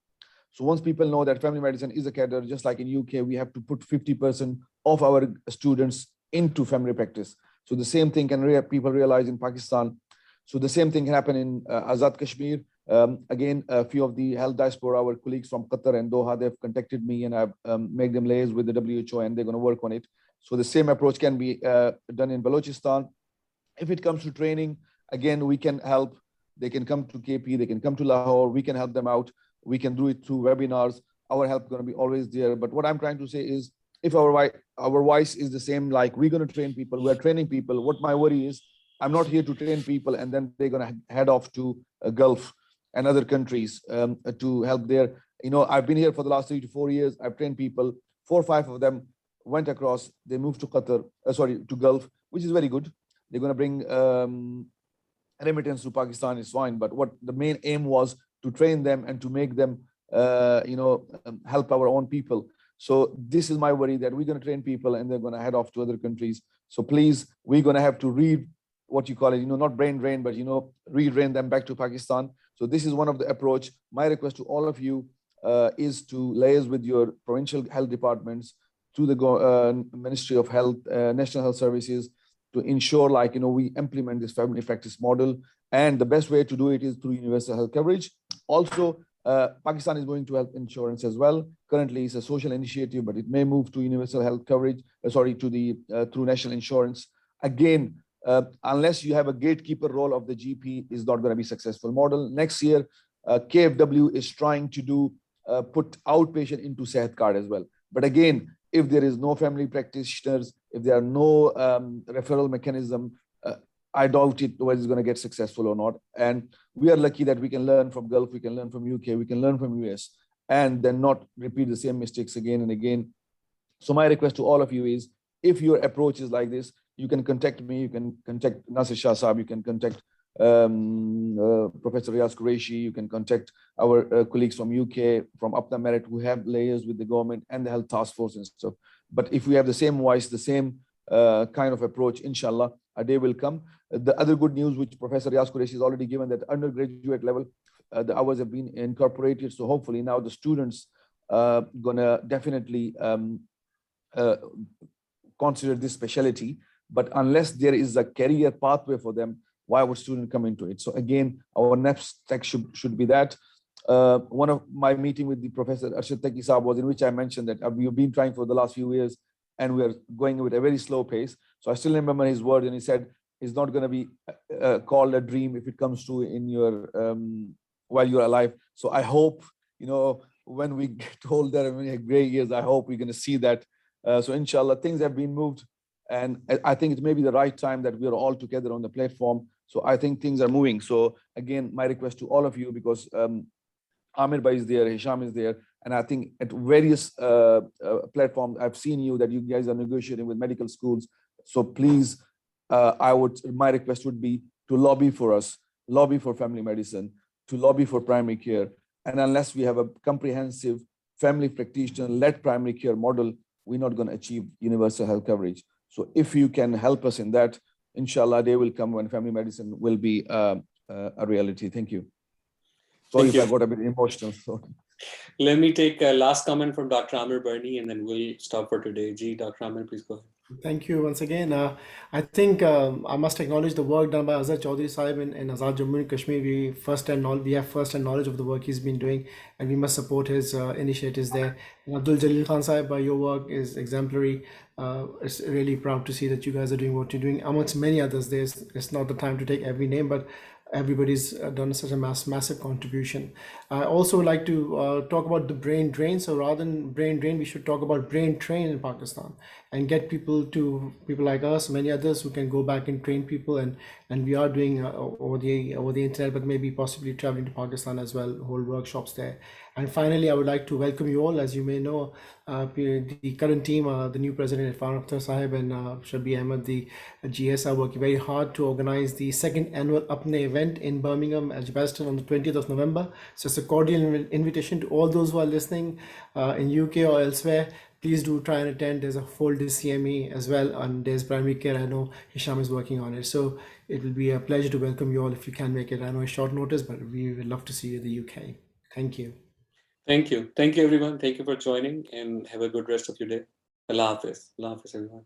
So once people know that family medicine is a cadre, just like in UK, we have to put 50% of our students into family practice. So the same thing can people realize in Pakistan. So the same thing can happen in Azad Kashmir. Again, a few of the health diaspora, our colleagues from Qatar and Doha, they've contacted me, and I've made them liaise with the WHO, and they're going to work on it. So the same approach can be done in Balochistan. If it comes to training, again, we can help. They can come to KP, they can come to Lahore, we can help them out. We can do it through webinars. Our help is going to be always there. But what I'm trying to say is, if our voice is the same, like we're going to train people, we're training people. What my worry is, I'm not here to train people and then they're going to head off to Gulf. and other countries to help there. You know, I've been here for the last 3 to 4 years. I've trained people. 4 or 5 of them went across. They moved to Qatar, to Gulf, which is very good. They're going to bring remittance to Pakistan, is fine. But what the main aim was to train them and to make them, help our own people. So this is my worry, that we're going to train people and they're going to head off to other countries. So please, we're going to have to read what you call it, not brain drain, but, redrain them back to Pakistan. So this is one of the approach. My request to all of you is to liaise with your provincial health departments, to the Ministry of Health, National Health Services, to ensure we implement this family practice model. And the best way to do it is through universal health coverage. Also, Pakistan is going to health insurance as well. Currently, it's a social initiative, but it may move to universal health coverage, through national insurance. Again, unless you have a gatekeeper role of the GP, is not going to be successful model. Next year, KFW is trying to do put outpatient into Sehat card as well. But again, if there is no family practitioners, if there are no referral mechanism, I doubt it whether it's going to get successful or not. And we are lucky that we can learn from Gulf, we can learn from UK, we can learn from US, and then not repeat the same mistakes again and again. So my request to all of you is, if your approach is like this, you can contact me, you can contact Nasir Shah Saab, you can contact Professor Riaz Qureshi, you can contact our colleagues from UK, from APPNA MERIT, who have layers with the government and the health task force and stuff. But if we have the same voice, the same kind of approach, inshallah, a day will come. The other good news, which Professor Riaz Qureshi has already given, that undergraduate level, the hours have been incorporated. So hopefully now the students gonna definitely consider this specialty. But unless there is a career pathway for them, why would students come into it? So again, our next step should be that. One of my meeting with the Professor Arshad Taqi Saab was in which I mentioned that we've been trying for the last few years and we're going with a very slow pace. So I still remember his word, and he said, it's not going to be called a dream if it comes true in your while you're alive. So I hope, when we get older and when we have gray years, I hope we're going to see that. So inshallah, things have been moved. And I think it may be the right time that we are all together on the platform. So I think things are moving. So again, my request to all of you, because Amir Bhai is there, Hisham is there, and I think at various platforms, I've seen that you guys are negotiating with medical schools. So please, my request would be to lobby for us, lobby for family medicine, to lobby for primary care. And unless we have a comprehensive family practitioner-led primary care model, we're not going to achieve universal health coverage. So if you can help us in that, inshallah, day will come when family medicine will be a reality. Thank you. Sorry if I got a bit emotional. So. Let me take a last comment from Dr. Amir Barney, and then we'll stop for today. Dr. Amir, please go ahead. Thank you once again. I think I must acknowledge the work done by Azhar Chaudhry Sahib in Azad Jammu and Kashmir. We have first-hand knowledge of the work he's been doing, and we must support his initiatives there. And Abdul Jalil Khan Sahib, your work is exemplary. It's really proud to see that you guys are doing what you're doing. Amongst many others, it's not the time to take every name, but everybody's done such a massive contribution. I also would like to talk about the brain drain. So rather than brain drain, we should talk about brain train in Pakistan and get people like us, many others, who can go back and train people. And we are doing over the internet, but maybe possibly traveling to Pakistan as well, whole workshops there. And finally, I would like to welcome you all. As you may know, the current team, the new president, Irfan Akhtar Sahib and Shabi Ahmed, the GS, are working very hard to organize the second annual APPNE event in Birmingham, Edgbaston, on the 20th of November. So it's a cordial invitation to all those who are listening in UK or elsewhere. Please do try and attend. There's a full DCME as well, and there's primary care. I know Hisham is working on it. So it will be a pleasure to welcome you all if you can make it. I know it's short notice, but we would love to see you in the UK. Thank you. Thank you. Thank you, everyone. Thank you for joining, and have a good rest of your day. Allah Hafiz. Allah Hafiz, everyone.